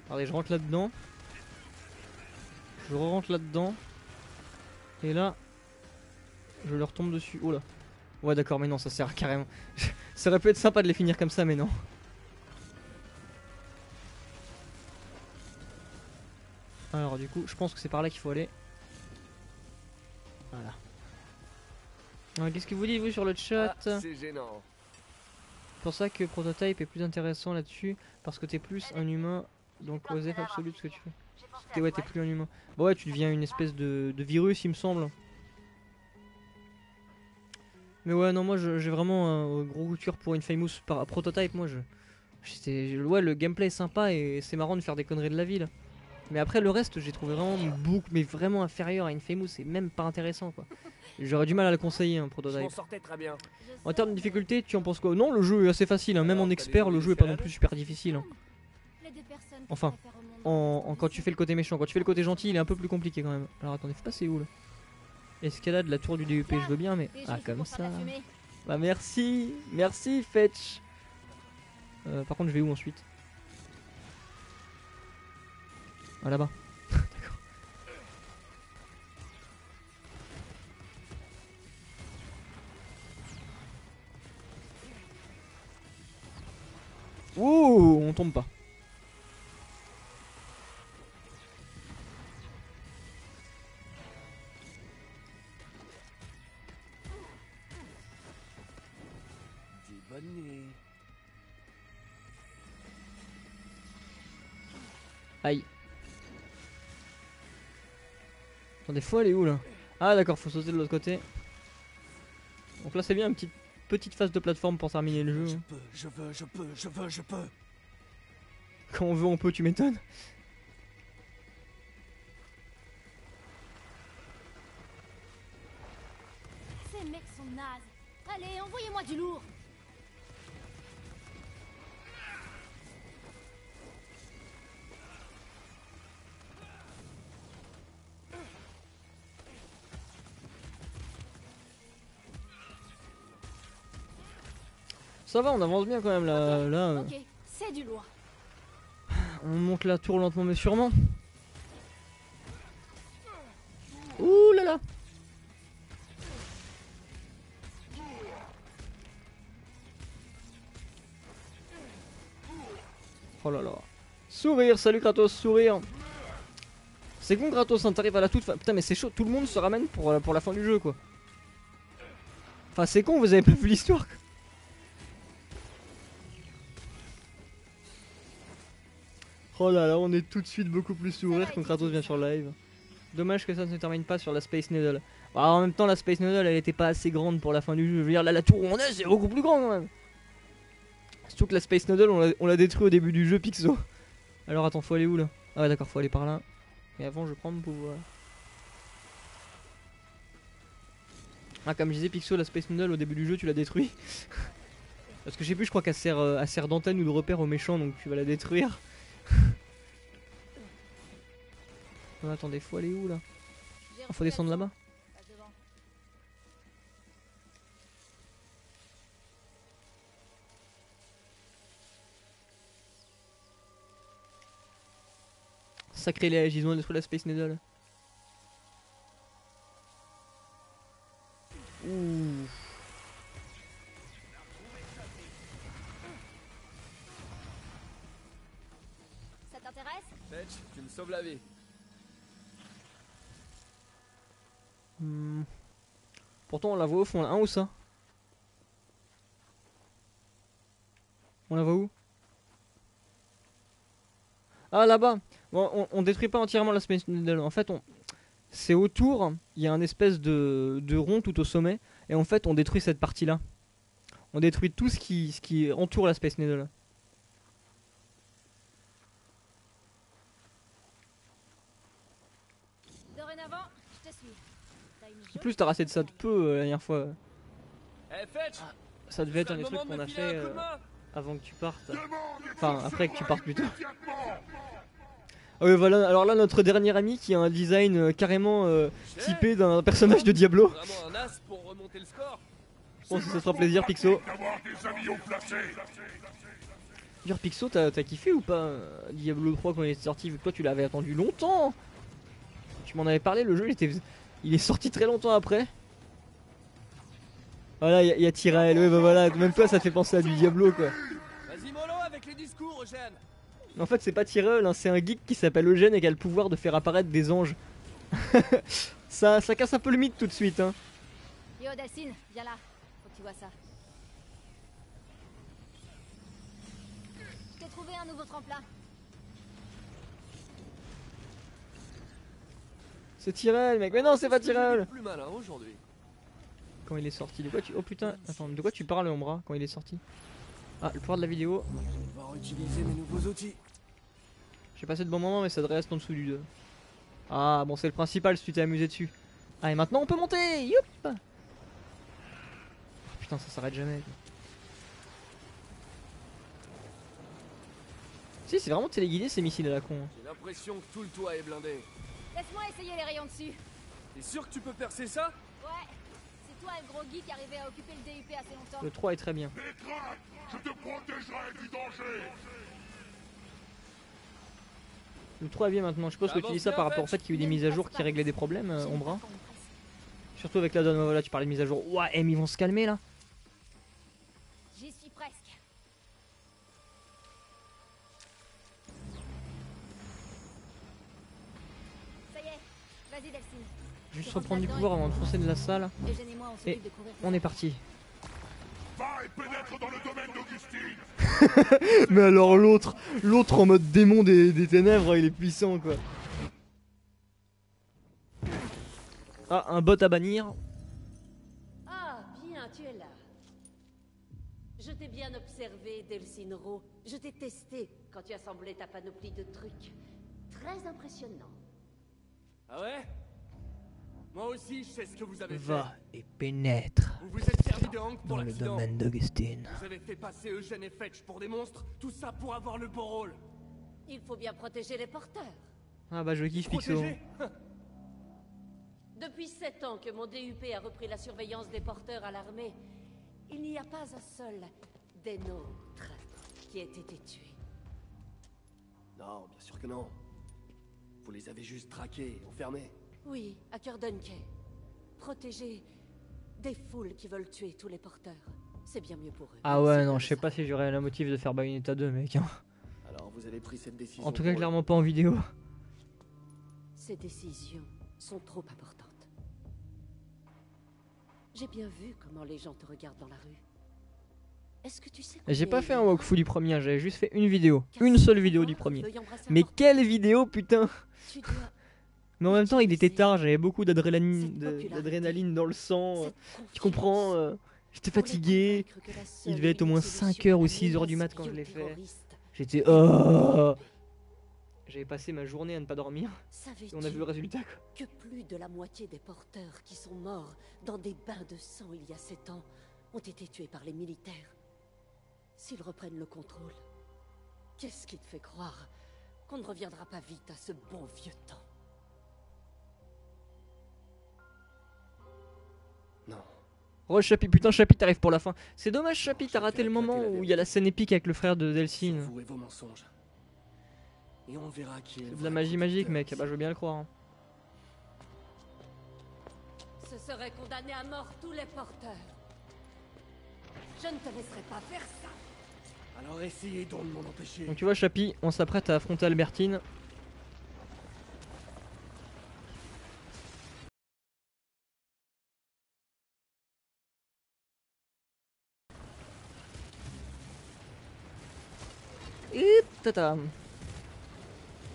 Speaker 1: Regardez, je rentre là-dedans. Je rentre là-dedans. Et là, je leur tombe dessus. Oh là. Ouais d'accord, mais non, ça sert carrément. Ça aurait pu être sympa de les finir comme ça, mais non. Alors du coup, je pense que c'est par là qu'il faut aller. Voilà. Qu'est-ce que vous dites vous sur le chat?
Speaker 2: C'est gênant.
Speaker 1: C'est pour ça que Prototype est plus intéressant là-dessus, parce que t'es plus un humain, donc OSF absolu de ce que tu fais. Ouais, t'es plus un humain. Bah ouais, tu deviens une espèce de virus, il me semble. Mais ouais, non, moi j'ai vraiment un gros coup de cœur pour Infamous par Prototype. Moi, ouais, le gameplay est sympa et c'est marrant de faire des conneries de la ville. Mais après, le reste, j'ai trouvé vraiment beaucoup, mais vraiment inférieur à Infamous. C'est même pas intéressant quoi. J'aurais du mal à le conseiller, un Prototype.
Speaker 2: Je m'en sortais très bien.
Speaker 1: En termes de difficulté, tu en penses quoi? Non, le jeu est assez facile, hein. Même en expert, le jeu est pas non plus super difficile. Hein. Enfin, quand tu fais le côté méchant, quand tu fais le côté gentil, il est un peu plus compliqué quand même. Alors attendez, faut passer où là? Escalade, la tour du DUP, je veux bien, mais. Ah, comme ça. Bah, merci, merci, Fetch. Par contre, je vais où ensuite? Ah, là-bas. D'accord. Ouh, on tombe pas.
Speaker 2: Dis bonne nuit.
Speaker 1: Aïe. Attendez, faut aller où là? Ah d'accord, faut sauter de l'autre côté. Donc là c'est bien, une petite phase de plateforme pour terminer le jeu.
Speaker 2: Je peux.
Speaker 1: Quand on veut on peut, tu m'étonnes.
Speaker 6: Ces mecs sont nazes. Allez, envoyez-moi du lourd.
Speaker 1: Ça va, on avance bien quand même là.
Speaker 6: Ok, c'est du lourd.
Speaker 1: On monte la tour lentement mais sûrement. Ouh là là. Oh là là. Sourire, salut Kratos, sourire. C'est con Kratos, hein, t'arrives à la toute fin. Putain mais c'est chaud, tout le monde se ramène pour la fin du jeu quoi. Enfin c'est con, vous avez pas vu l'histoire quoi. Oh là là, on est tout de suite beaucoup plus sourire quand Kratos vient sur live. Dommage que ça ne se termine pas sur la Space Needle. Bah, en même temps, la Space Needle elle était pas assez grande pour la fin du jeu. Je veux dire, là, la tour où on est, c'est beaucoup plus grand quand même. Surtout que la Space Needle, on l'a détruit au début du jeu, Pixo. Alors attends, faut aller où là? Ah ouais, d'accord, faut aller par là. Et avant, je prends mon pouvoir. Ah, comme je disais, Pixo, la Space Needle au début du jeu, tu l'as détruit. Parce que je sais plus, je crois qu'elle sert d'antenne ou de repère aux méchants, donc tu vas la détruire. Oh, attendez, faut aller où là? Ah, faut descendre là-bas. Sacrilège, ils ont détruit la Space Needle. Ouh.
Speaker 6: Ça t'intéresse?
Speaker 2: Fetch, tu me sauves la vie.
Speaker 1: Pourtant on la voit au fond là, hein, où ça? On la voit où? Ah là-bas. Bon, on détruit pas entièrement la Space Needle. En fait c'est autour, il y a un espèce de rond tout au sommet. Et en fait on détruit cette partie là. On détruit tout ce qui entoure la Space Needle.
Speaker 6: Dorénavant, je te suis.
Speaker 1: En plus t'as rassé de ça de peu la dernière fois.
Speaker 2: Eh Fetch,
Speaker 1: Ça devait être un des trucs qu'on a fait avant que tu partes. Enfin après que tu partes plutôt. Ah oui voilà, alors là notre dernier ami qui a un design carrément typé d'un personnage de Diablo.
Speaker 2: vraiment un as pour remonter le score.
Speaker 1: Bon si ça te fera plaisir Pixo. Dire Pixo t'as kiffé ou pas Diablo 3 quand il est sorti, vu que toi tu l'avais attendu longtemps. Tu m'en avais parlé, le jeu il est sorti très longtemps après. Voilà, il y a Tyrael, ouais bah voilà, même toi ça te fait penser à du Diablo quoi.
Speaker 2: Vas-y mollo avec les discours, Eugène.
Speaker 1: Mais en fait, c'est pas Tyrell, hein, c'est un geek qui s'appelle Eugène et qui a le pouvoir de faire apparaître des anges. ça casse un peu le mythe tout de suite. Hein.
Speaker 6: Yo, Delphine, viens là. Faut que tu vois ça. Je t'ai trouvé un nouveau tremplin.
Speaker 1: C'est Tyrell, mec. Mais non, c'est pas Tyrell.
Speaker 2: Plus malin aujourd'hui.
Speaker 1: Quand il est sorti, de quoi tu... Oh putain, attends, de quoi tu parles, Ombra, quand il est sorti? Ah, le pouvoir de la vidéo.
Speaker 2: Je vais devoir utiliser mes nouveaux outils.
Speaker 1: J'ai passé de bons moments, mais ça devrait rester en dessous du 2. Ah, bon, c'est le principal si tu t'es amusé dessus. Ah, et maintenant on peut monter. Youp. Oh, putain, ça s'arrête jamais. Si, c'est vraiment téléguidé ces missiles à la con. Hein.
Speaker 2: J'ai l'impression que tout le toit est blindé.
Speaker 6: Laisse-moi essayer les rayons dessus.
Speaker 2: T'es sûr que tu peux percer ça?
Speaker 6: Ouais. C'est toi le gros geek arrivé à occuper le DUP assez longtemps.
Speaker 1: Le 3 est très bien.
Speaker 4: Je te protégerai du danger.
Speaker 1: Le 3 est bien maintenant. Je suppose que tu dis ça par rapport au fait qu'il y a eu des mises à jour qui réglaient des problèmes, Ombra. Surtout avec la donne, voilà, tu parlais de mise à jour. Ouais, ils vont se calmer là.
Speaker 6: J'y suis presque. Ça y est, vas-y Delphine.
Speaker 1: Juste reprendre du pouvoir avant de foncer de la salle.
Speaker 6: Eugène et moi, on s'occupe de courir.
Speaker 1: On est parti.
Speaker 4: Va et pénètre dans le domaine d'Augustine.
Speaker 1: Mais alors l'autre en mode démon des ténèbres, il est puissant quoi. Ah, un bot à bannir.
Speaker 7: Ah, bien, tu es là. Je t'ai bien observé, Delphine Rowe. Je t'ai testé quand tu assemblais ta panoplie de trucs. Très impressionnant.
Speaker 2: Ah ouais? Moi aussi, je sais ce que vous avez
Speaker 1: Va et pénètre
Speaker 2: fait. Vous vous êtes servi de Hank pour
Speaker 1: dans le
Speaker 2: l'accident.
Speaker 1: domaine d'Augustine.
Speaker 2: Vous avez fait passer Eugène et Fetch pour des monstres, tout ça pour avoir le beau rôle.
Speaker 7: Il faut bien protéger les porteurs.
Speaker 1: Ah bah je kiffe Pixo.
Speaker 2: Protégé?
Speaker 7: Depuis 7 ans que mon DUP a repris la surveillance des porteurs à l'armée, il n'y a pas un seul des nôtres qui ait été tué.
Speaker 2: Non, bien sûr que non. Vous les avez juste traqués, enfermés.
Speaker 7: Oui, à Curdunquay. Protéger des foules qui veulent tuer tous les porteurs. C'est bien mieux pour eux.
Speaker 1: Ah ouais, non, je sais pas si j'aurais le motif de faire Bayonetta 2, mec. Hein.
Speaker 2: Alors vous avez pris cette décision.
Speaker 1: En tout cas,
Speaker 2: pour-
Speaker 1: clairement pas en vidéo.
Speaker 7: Ces décisions sont trop importantes. J'ai bien vu comment les gens te regardent dans la rue. Est-ce que tu sais
Speaker 1: J'ai
Speaker 7: combien
Speaker 1: pas fait un
Speaker 7: il y a
Speaker 1: walkthrough du premier, j'avais juste fait une vidéo.
Speaker 7: qu'à
Speaker 1: Une seule
Speaker 7: ce
Speaker 1: vidéo
Speaker 7: point
Speaker 1: du premier.
Speaker 7: veuille embrasser un
Speaker 1: Mais
Speaker 7: porteur?
Speaker 1: quelle vidéo, putain!
Speaker 7: Tu dois
Speaker 1: Mais en même temps, il était tard, j'avais beaucoup
Speaker 7: Cette
Speaker 1: d'adrénaline
Speaker 7: popularité.
Speaker 1: dans le sang.
Speaker 7: cette
Speaker 1: Tu comprends?
Speaker 7: confiance
Speaker 1: J'étais
Speaker 7: pour les
Speaker 1: fatigué.
Speaker 7: convaincre que la
Speaker 1: Il
Speaker 7: seule
Speaker 1: devait être au moins
Speaker 7: solution
Speaker 1: 5 heures ou
Speaker 7: à
Speaker 1: 6 heures du
Speaker 7: menace
Speaker 1: mat quand je l'ai fait.
Speaker 7: bioterroriste
Speaker 1: J'étais. Oh! J'avais passé ma journée à ne pas dormir.
Speaker 7: Savais-tu
Speaker 1: Et on a vu le résultat quoi.
Speaker 7: que plus de la moitié des porteurs qui sont morts dans des bains de sang il y a 7 ans ont été tués par les militaires? S'ils reprennent le contrôle, qu'est-ce qui te fait croire qu'on ne reviendra pas vite à ce bon vieux temps?
Speaker 2: Non.
Speaker 1: Oh Chapi, putain Chapi t'arrives pour la fin. C'est dommage Chapi, t'as
Speaker 2: Je
Speaker 1: raté
Speaker 2: vais
Speaker 1: le
Speaker 2: éclater
Speaker 1: moment
Speaker 2: la
Speaker 1: où il y a la scène épique avec le frère de
Speaker 2: Sur
Speaker 1: Delphine.
Speaker 2: vous et vos mensonges. Et on verra qui est le
Speaker 1: C'est de
Speaker 2: vrai
Speaker 1: la magie magique
Speaker 2: protecteur
Speaker 1: mec,
Speaker 2: ici.
Speaker 1: bah je veux bien le croire. Hein.
Speaker 7: Ce serait condamner à mort tous les porteurs. Je ne te laisserai pas faire ça.
Speaker 2: Alors essayez donc de m'en empêcher.
Speaker 1: Donc tu vois Chapi, on s'apprête à affronter Albertine. Et tata.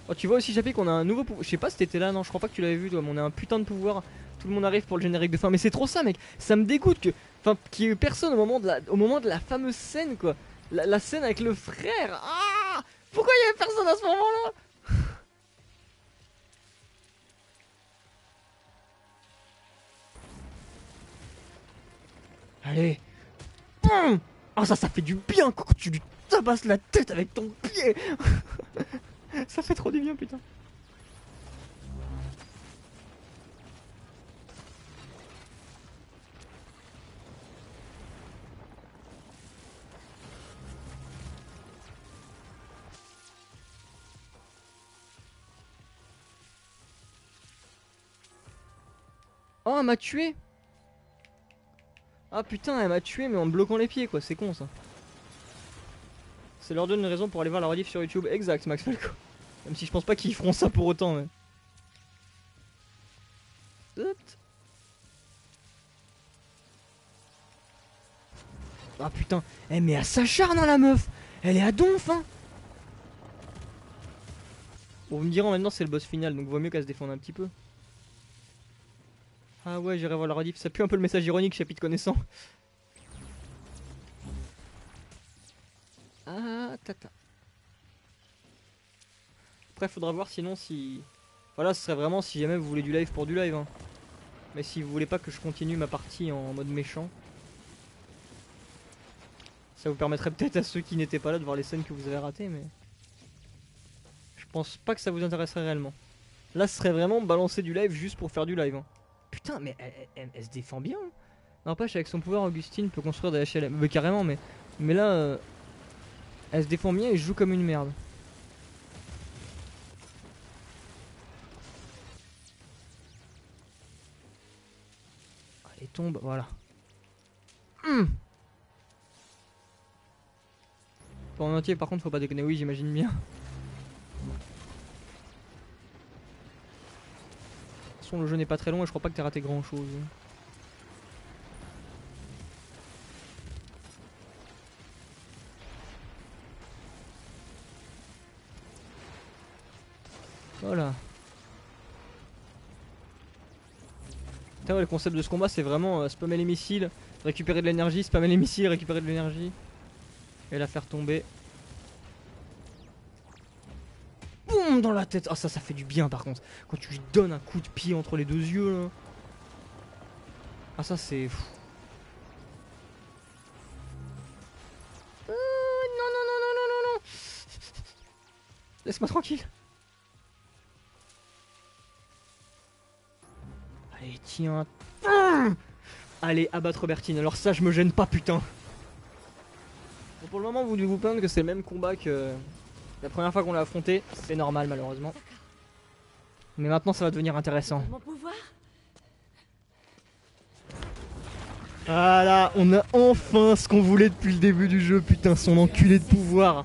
Speaker 1: Oh tu vois aussi Chapi qu'on a un nouveau pouvoir. Je sais pas si t'étais là, non je crois pas que tu l'avais vu toi, mais on a un putain de pouvoir. Tout le monde arrive pour le générique de fin. Mais c'est trop ça mec, ça me dégoûte que. Enfin qu'il y ait personne au moment de la fameuse scène quoi. La scène avec le frère. Ah, pourquoi il y avait personne à ce moment-là? Allez. Ah ça fait du bien quand tu lui tabasses la tête avec ton pied. Ça fait trop du bien putain. Oh elle m'a tué. Ah putain elle m'a tué mais en me bloquant les pieds quoi, c'est con ça. Ça leur donne une raison pour aller voir la rediff sur YouTube. Exact, Max Falco. Même si je pense pas qu'ils feront ça pour autant. Mais... Hop. Ah putain. Eh mais elle s'acharne hein, la meuf. Elle est à donf hein. Bon vous me direz maintenant c'est le boss final donc vaut mieux qu'elle se défende un petit peu. Ah ouais j'irai voir la rediff. Ça pue un peu le message ironique chapitre connaissant. Ah tata. Après faudra voir sinon si... Voilà ce serait vraiment si jamais vous voulez du live pour du live hein. Mais si vous voulez pas que je continue ma partie en mode méchant, ça vous permettrait peut-être à ceux qui n'étaient pas là de voir les scènes que vous avez ratées, mais je pense pas que ça vous intéresserait réellement. Là ce serait vraiment balancer du live juste pour faire du live hein. Putain mais elle se défend bien hein. N'empêche avec son pouvoir Augustine peut construire des HLM, mais carrément mais là elle se défend bien et je joue comme une merde. Allez tombe, voilà. Pas en entier par contre faut pas déconner, oui j'imagine bien. De toute façon le jeu n'est pas très long et je crois pas que t'aies raté grand chose. Voilà. Putain, ouais, le concept de ce combat c'est vraiment spammer les missiles, récupérer de l'énergie, spammer les missiles, récupérer de l'énergie. Et la faire tomber. Boum dans la tête. Ah ça fait du bien par contre. Quand tu lui donnes un coup de pied entre les deux yeux là. Ah ça c'est... non non non non non non non. Laisse-moi tranquille. Allez tiens. Allez abattre Robertine. Alors ça je me gêne pas putain. Bon, pour le moment vous devez vous plaindre que c'est le même combat que la première fois qu'on l'a affronté. C'est normal malheureusement. Mais maintenant ça va devenir intéressant.
Speaker 7: Mon pouvoir?
Speaker 1: Voilà, on a enfin ce qu'on voulait depuis le début du jeu, putain, son enculé de pouvoir.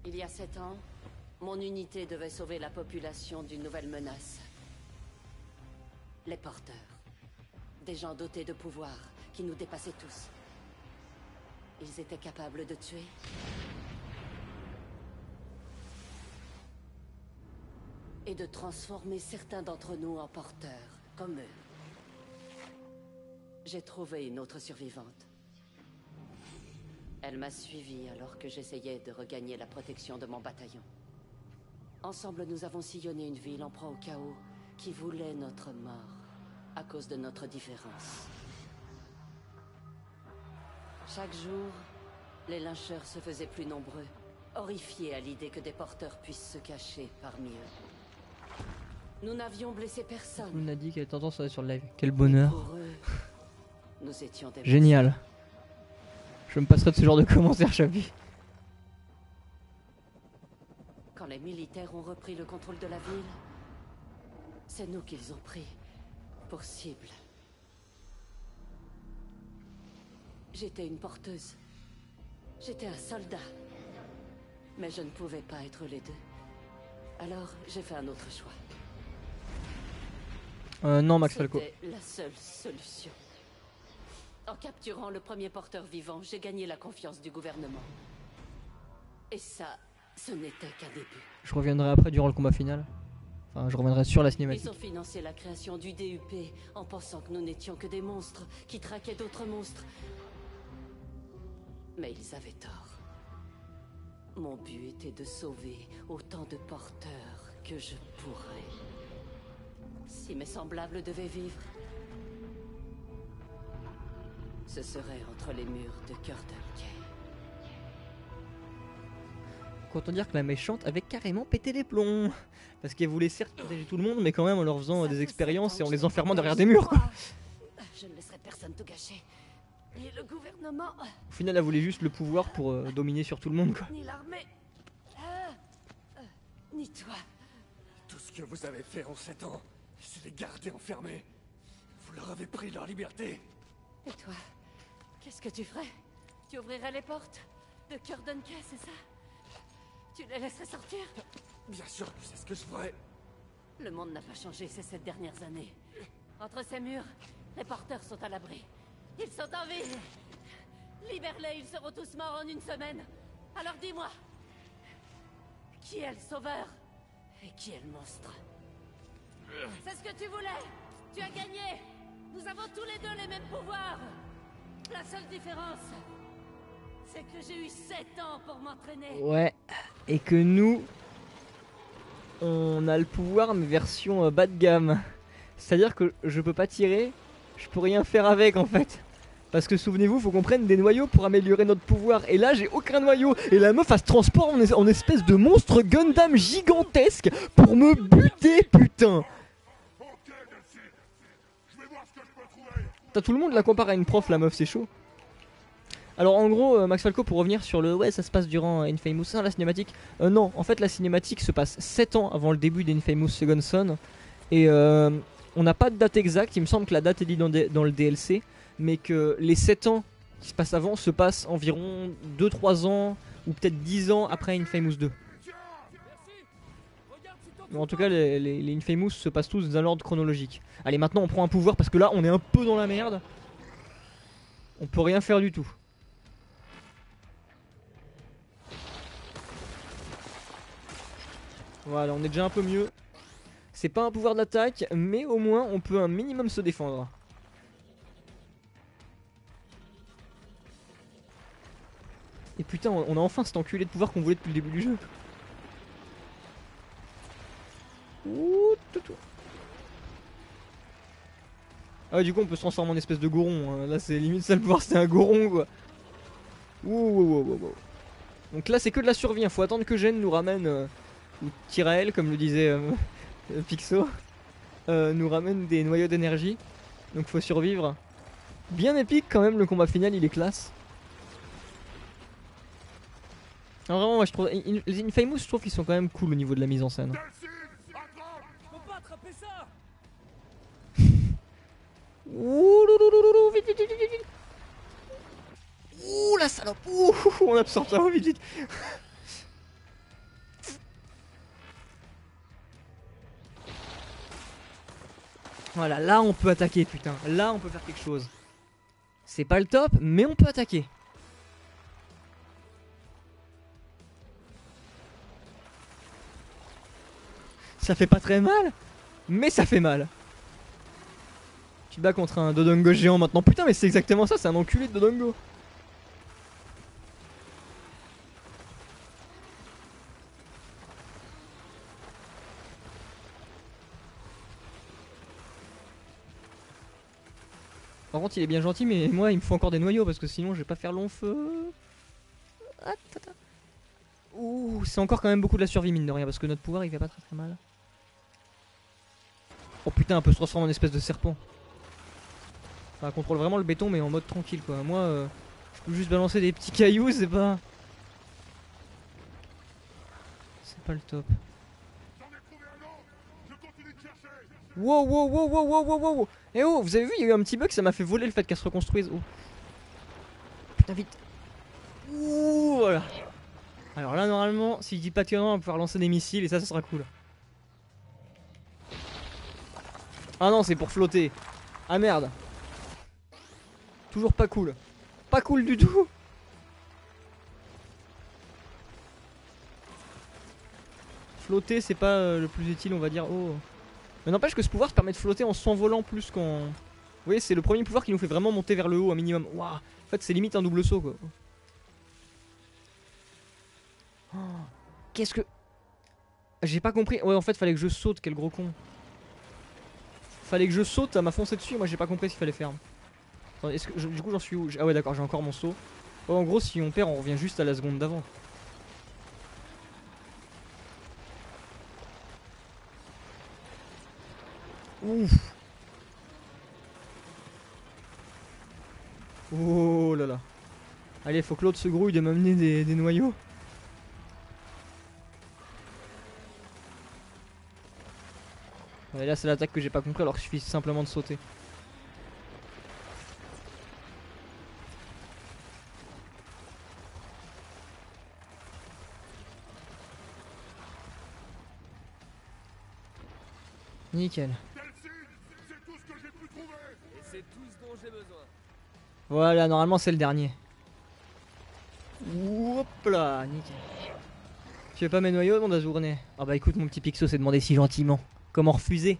Speaker 7: Il y a 7 ans, mon unité devait sauver la population d'une nouvelle menace. Les porteurs. Des gens dotés de pouvoir, qui nous dépassaient tous. Ils étaient capables de tuer. Et de transformer certains d'entre nous en porteurs, comme eux. J'ai trouvé une autre survivante. Elle m'a suivi alors que j'essayais de regagner la protection de mon bataillon. Ensemble, nous avons sillonné une ville en proie au chaos qui voulait notre mort à cause de notre différence. Chaque jour, les lyncheurs se faisaient plus nombreux, horrifiés à l'idée que des porteurs puissent se cacher parmi eux. Nous n'avions blessé personne.
Speaker 1: On a dit qu'elle avait tendance à aller sur le live. Quel bonheur.
Speaker 7: Pour eux, nous étions des
Speaker 1: génial. Je me passerai de ce genre de commentaires, Chapi.
Speaker 7: Quand les militaires ont repris le contrôle de la ville, c'est nous qu'ils ont pris pour cible. J'étais une porteuse. J'étais un soldat. Mais je ne pouvais pas être les deux. Alors, j'ai fait un autre choix.
Speaker 1: Non, Max Falco.
Speaker 7: C'était la seule solution. En capturant le premier porteur vivant, j'ai gagné la confiance du gouvernement. Et ça, ce n'était qu'un début.
Speaker 1: Je reviendrai après durant le combat final. Enfin, je reviendrai sur la cinématique.
Speaker 7: Ils ont financé la création du DUP en pensant que nous n'étions que des monstres qui traquaient d'autres monstres. Mais ils avaient tort. Mon but était de sauver autant de porteurs que je pourrais. Si mes semblables devaient vivre, ce serait entre les murs de Curdle Cay.
Speaker 1: Autant dire que la méchante avait carrément pété les plombs. Parce qu'elle voulait certes protéger tout le monde, mais quand même en leur faisant des expériences et en les enfermant derrière des murs, quoi.
Speaker 7: Je ne laisserai personne te gâcher. Ni le gouvernement,
Speaker 1: Au final, elle voulait juste le pouvoir pour dominer sur tout le monde, quoi.
Speaker 7: ni l'armée, ni toi.
Speaker 5: Tout ce que vous avez fait en 7 ans, c'est les garder enfermés. Vous leur avez pris leur liberté.
Speaker 7: Et toi, qu'est-ce que tu ferais? Tu ouvrirais les portes de Curdunke, c'est ça? Tu les laisserais sortir?
Speaker 5: Bien sûr que c'est ce que je ferais.
Speaker 7: Le monde n'a pas changé ces 7 dernières années. Entre ces murs, les porteurs sont à l'abri. Ils sont en vie. Libère-les, ils seront tous morts en une semaine. Alors dis-moi, qui est le sauveur et qui est le monstre? C'est ce que tu voulais. Tu as gagné. Nous avons tous les deux les mêmes pouvoirs. La seule différence, c'est que j'ai eu 7 ans pour m'entraîner.
Speaker 1: Ouais, et que nous, on a le pouvoir mais version bas de gamme. C'est-à-dire que je peux pas tirer, je peux rien faire avec en fait. Parce que souvenez-vous, faut qu'on prenne des noyaux pour améliorer notre pouvoir. Et là, j'ai aucun noyau. Et la meuf, elle se transforme en espèce de monstre Gundam gigantesque pour me buter, putain. T'as tout le monde la compare à une prof, la meuf, c'est chaud. Alors en gros, Max Falco, pour revenir sur le ouais, ça se passe durant Infamous 1, la cinématique. Non, en fait, la cinématique se passe 7 ans avant le début d'Infamous Second Son. Et on n'a pas de date exacte. Il me semble que la date est dit dans le DLC. Mais que les 7 ans qui se passent avant se passent environ 2-3 ans ou peut-être 10 ans après Infamous 2. Mais en tout cas, les Infamous se passent tous dans l'ordre chronologique. Allez, maintenant on prend un pouvoir parce que là on est un peu dans la merde. On peut rien faire du tout. Voilà, on est déjà un peu mieux. C'est pas un pouvoir d'attaque, mais au moins on peut un minimum se défendre. Et putain, on a enfin cet enculé de pouvoir qu'on voulait depuis le début du jeu. Ouh, tout. Ah ouais, du coup on peut se transformer en espèce de goron, hein. Là c'est limite ça le pouvoir, c'était un goron quoi. Ouh. Donc là c'est que de la survie, hein. Faut attendre que Gen nous ramène, ou Tyrael comme le disait Pixo, nous ramène des noyaux d'énergie. Donc faut survivre. Bien épique quand même, le combat final il est classe. Non, vraiment, moi je trouve. Les Infamous, je trouve qu'ils sont quand même cool au niveau de la mise en scène.
Speaker 2: Je peux pas attraper ça.
Speaker 1: Ouh, vite. Ouh, la salope. Ouh, on absorbe ça, vite. Voilà, là on peut attaquer, putain. Là on peut faire quelque chose. C'est pas le top, mais on peut attaquer. Ça fait pas très mal, mais ça fait mal. Tu te bats contre un Dodongo géant maintenant. Putain, mais c'est exactement ça, c'est un enculé de Dodongo. Par contre, il est bien gentil, mais moi, il me faut encore des noyaux parce que sinon, je vais pas faire long feu. Ouh, c'est encore quand même beaucoup de la survie, mine de rien, parce que notre pouvoir, il fait pas très mal. Oh putain, elle peut se transformer en espèce de serpent. Enfin, elle contrôle vraiment le béton, mais en mode tranquille, quoi. Moi, je peux juste balancer des petits cailloux, c'est pas... C'est pas le top. Wow. Eh oh, vous avez vu, il y a eu un petit bug, ça m'a fait voler le fait qu'elle se reconstruise. Oh. Putain, vite. Ouh, voilà. Alors là, normalement, si je dis pas de conneries, on va pouvoir lancer des missiles et ça sera cool. Ah non, c'est pour flotter. Ah merde. Toujours pas cool. Pas cool du tout. Flotter, c'est pas le plus utile, on va dire. Oh. Mais n'empêche que ce pouvoir se permet de flotter en s'envolant plus qu'en... Vous voyez, c'est le premier pouvoir qui nous fait vraiment monter vers le haut un minimum. Waouh. En fait, c'est limite un double saut, quoi. Oh. Qu'est-ce que... J'ai pas compris. Ouais, en fait, fallait que je saute, quel gros con. Fallait que je saute, elle m'a foncé dessus, moi j'ai pas compris ce qu'il fallait faire. Attendez, du coup j'en suis où? Ah ouais d'accord, j'ai encore mon saut. Oh, en gros, si on perd, on revient juste à la seconde d'avant. Ouf. Oh là là. Allez, faut que l'autre se grouille de m'amener des noyaux. Et là c'est l'attaque que j'ai pas compris alors qu'il suffit simplement de sauter. Nickel.
Speaker 5: C'est tout ce que j'ai pu trouver.
Speaker 2: Et c'est tout ce dont j'ai besoin.
Speaker 1: Voilà, normalement c'est le dernier. Hop là, nickel. Tu veux pas mes noyaux, mon Azournay? Ah bah écoute, mon petit Pixo s'est demandé si gentiment. Comment refuser?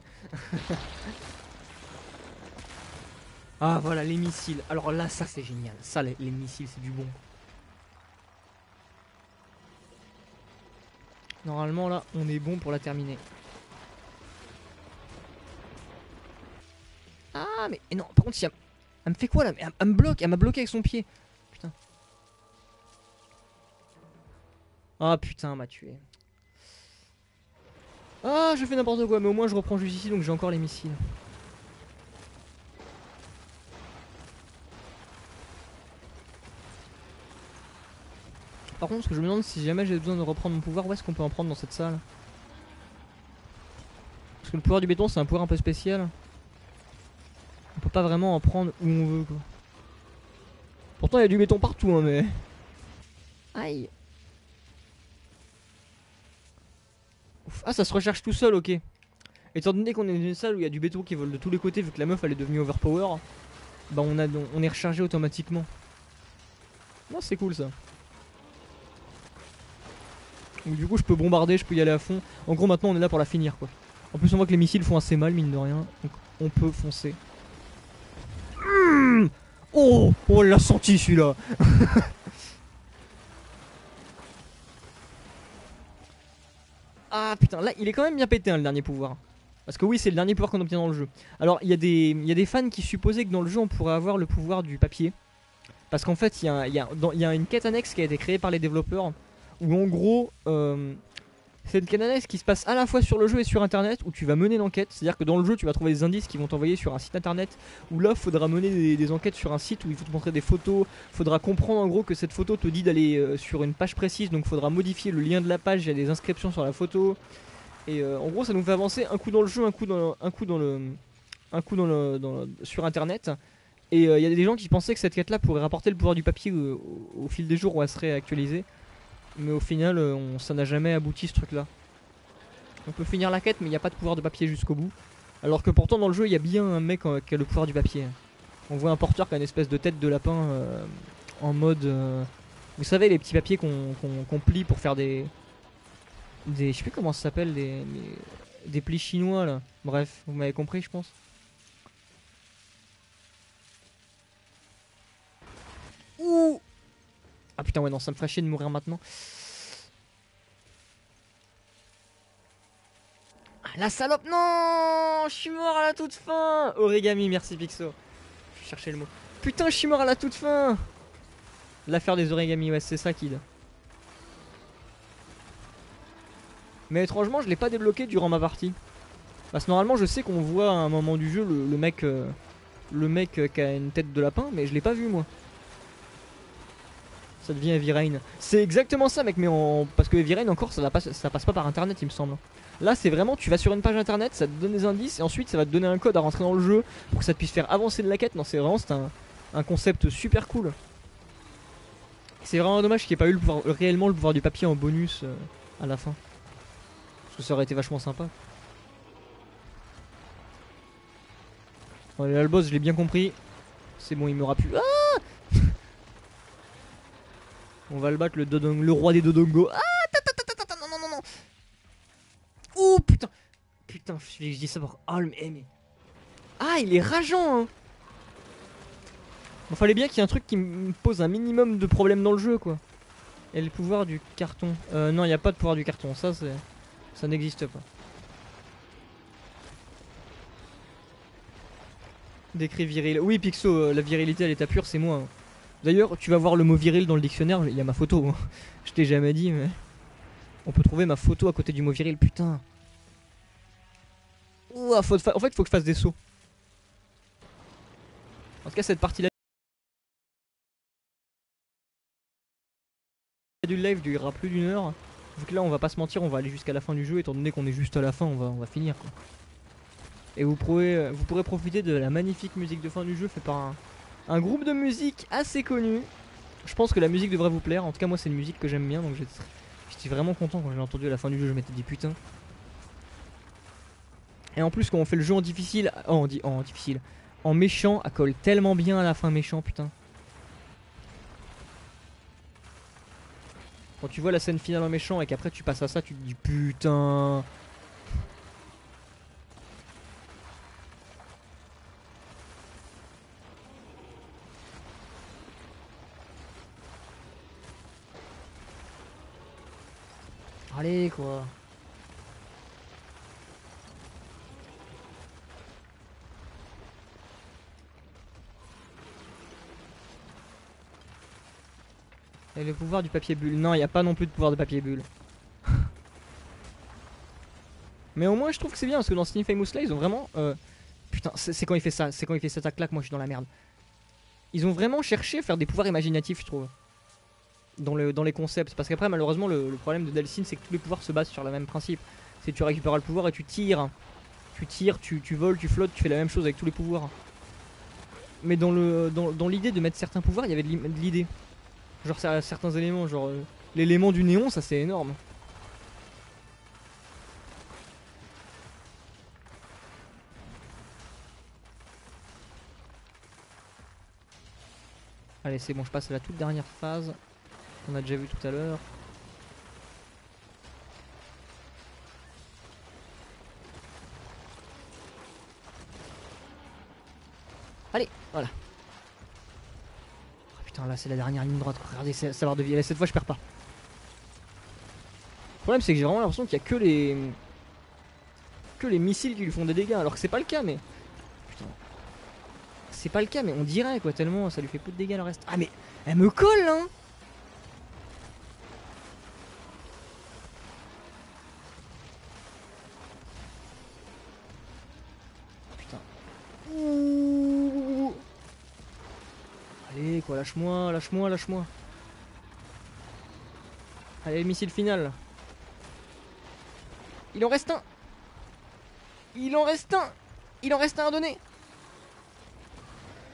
Speaker 1: Ah voilà, les missiles. Alors là, ça c'est génial. Ça, les missiles, c'est du bon. Normalement là, on est bon pour la terminer. Ah mais non, par contre, si elle me fait quoi là? Elle me bloque, elle m'a bloqué avec son pied. Putain. Ah putain, elle m'a tué. Ah, je fais n'importe quoi, mais au moins je reprends juste ici, donc j'ai encore les missiles. Par contre, ce que je me demande, si jamais j'ai besoin de reprendre mon pouvoir, où est-ce qu'on peut en prendre dans cette salle? Parce que le pouvoir du béton, c'est un pouvoir un peu spécial. On peut pas vraiment en prendre où on veut, quoi. Pourtant, il y a du béton partout, hein, mais... Aïe. Ouf. Ah, ça se recharge tout seul, ok. Étant donné qu'on est dans une salle où il y a du béton qui vole de tous les côtés, vu que la meuf elle est devenue overpower, bah on est rechargé automatiquement. Non, c'est cool ça. Donc du coup je peux bombarder, je peux y aller à fond. En gros maintenant on est là pour la finir quoi. En plus on voit que les missiles font assez mal mine de rien. Donc on peut foncer. Oh, on l'a senti celui-là. Ah putain, là il est quand même bien pété hein, le dernier pouvoir. Parce que oui c'est le dernier pouvoir qu'on obtient dans le jeu. Alors il y a des fans qui supposaient que dans le jeu on pourrait avoir le pouvoir du papier. Parce qu'en fait il y a une quête annexe qui a été créée par les développeurs. Où en gros c'est une quête annexe qui se passe à la fois sur le jeu et sur internet. Où tu vas mener l'enquête. C'est à dire que dans le jeu tu vas trouver des indices qui vont t'envoyer sur un site internet. Où là faudra mener des enquêtes sur un site où il faut te montrer des photos. Faudra comprendre en gros que cette photo te dit d'aller sur une page précise. Donc faudra modifier le lien de la page. Il y a des inscriptions sur la photo. Et en gros ça nous fait avancer un coup dans le jeu, un coup sur internet. Et il y a des gens qui pensaient que cette quête là pourrait rapporter le pouvoir du papier au fil des jours où elle serait actualisée. Mais au final ça n'a jamais abouti ce truc là. On peut finir la quête mais il n'y a pas de pouvoir de papier jusqu'au bout. Alors que pourtant dans le jeu il y a bien un mec qui a le pouvoir du papier. On voit un porteur qui a une espèce de tête de lapin en mode... vous savez les petits papiers qu'on plie pour faire des... je sais plus comment ça s'appelle, des plis chinois là. Bref, vous m'avez compris je pense. Ouh. Ah putain ouais non ça me ferait chier de mourir maintenant. Ah, la salope non. Je suis mort à la toute fin. Origami merci Pixo. Je cherchais le mot. Putain je suis mort à la toute fin. L'affaire des origami ouais c'est ça Kid. Mais étrangement je l'ai pas débloqué durant ma partie. Parce que normalement je sais qu'on voit à un moment du jeu le mec qui a une tête de lapin. Mais je l'ai pas vu moi. Ça devient Heavy Rain. C'est exactement ça mec mais parce que Heavy Rain encore ça passe pas par internet il me semble. Là c'est vraiment tu vas sur une page internet, ça te donne des indices et ensuite ça va te donner un code à rentrer dans le jeu pour que ça te puisse faire avancer de la quête. Non c'est vraiment un concept super cool. C'est vraiment dommage qu'il n'y ait pas eu réellement le pouvoir du papier en bonus à la fin. Parce que ça aurait été vachement sympa. Bon, là le boss je l'ai bien compris. C'est bon il m'aura pu. Ah on va le battre le roi des Dodongo. Ah non. Oh putain. Putain je dis ça pour... Oh mais... Ah il est rageant hein. Bon fallait bien qu'il y ait un truc qui me pose un minimum de problèmes dans le jeu quoi. Et le pouvoir du carton. Non il n'y a pas de pouvoir du carton. Ça n'existe pas. Décret viril. Oui Pixo la virilité à l'état pur c'est moi hein. D'ailleurs, tu vas voir le mot viril dans le dictionnaire, il y a ma photo. Hein. Je t'ai jamais dit, mais... On peut trouver ma photo à côté du mot viril, putain. Ouah, en fait, il faut que je fasse des sauts. En tout cas, cette partie-là du live durera plus d'1 heure. Vu que là, on va pas se mentir, on va aller jusqu'à la fin du jeu. Étant donné qu'on est juste à la fin, on va finir. Quoi. Et vous pourrez profiter de la magnifique musique de fin du jeu faite par un groupe de musique assez connu. Je pense que la musique devrait vous plaire. En tout cas moi c'est une musique que j'aime bien. Donc j'étais vraiment content quand je l'ai entendu à la fin du jeu. Je m'étais dit putain. Et en plus quand on fait le jeu en difficile, en difficile, en méchant, elle colle tellement bien à la fin méchant, putain. Quand tu vois la scène finale en méchant et qu'après tu passes à ça, tu te dis putain. Allez quoi. Et le pouvoir du papier bulle. Non, il n'y a pas non plus de pouvoir de papier bulle. Mais au moins, je trouve que c'est bien parce que dans Steam Famous là, ils ont vraiment. Putain, c'est quand il fait ça. C'est quand il fait cette attaque là que moi je suis dans la merde. Ils ont vraiment cherché à faire des pouvoirs imaginatifs, je trouve. Dans les concepts. Parce qu'après, malheureusement, le problème de Delsin, c'est que tous les pouvoirs se basent sur le même principe. C'est que tu récupères le pouvoir et tu tires. Tu tires, tu voles, tu flottes, tu fais la même chose avec tous les pouvoirs. Mais dans l'idée de mettre certains pouvoirs, il y avait de l'idée. Genre certains éléments, genre l'élément du néon, ça c'est énorme. Allez, c'est bon, je passe à la toute dernière phase. On a déjà vu tout à l'heure. Allez, voilà. Putain, là c'est la dernière ligne droite. Regardez, ça barre de vie. Allez, cette fois je perds pas. Le problème c'est que j'ai vraiment l'impression qu'il y a que les missiles qui lui font des dégâts, alors que c'est pas le cas, mais putain, c'est pas le cas, mais on dirait quoi, tellement ça lui fait peu de dégâts le reste. Ah mais elle me colle hein. Putain. Ouh. Allez quoi, lâche-moi, lâche-moi, lâche-moi. Allez, le missile final. Il en reste un. Il en reste un. Il en reste un à donner.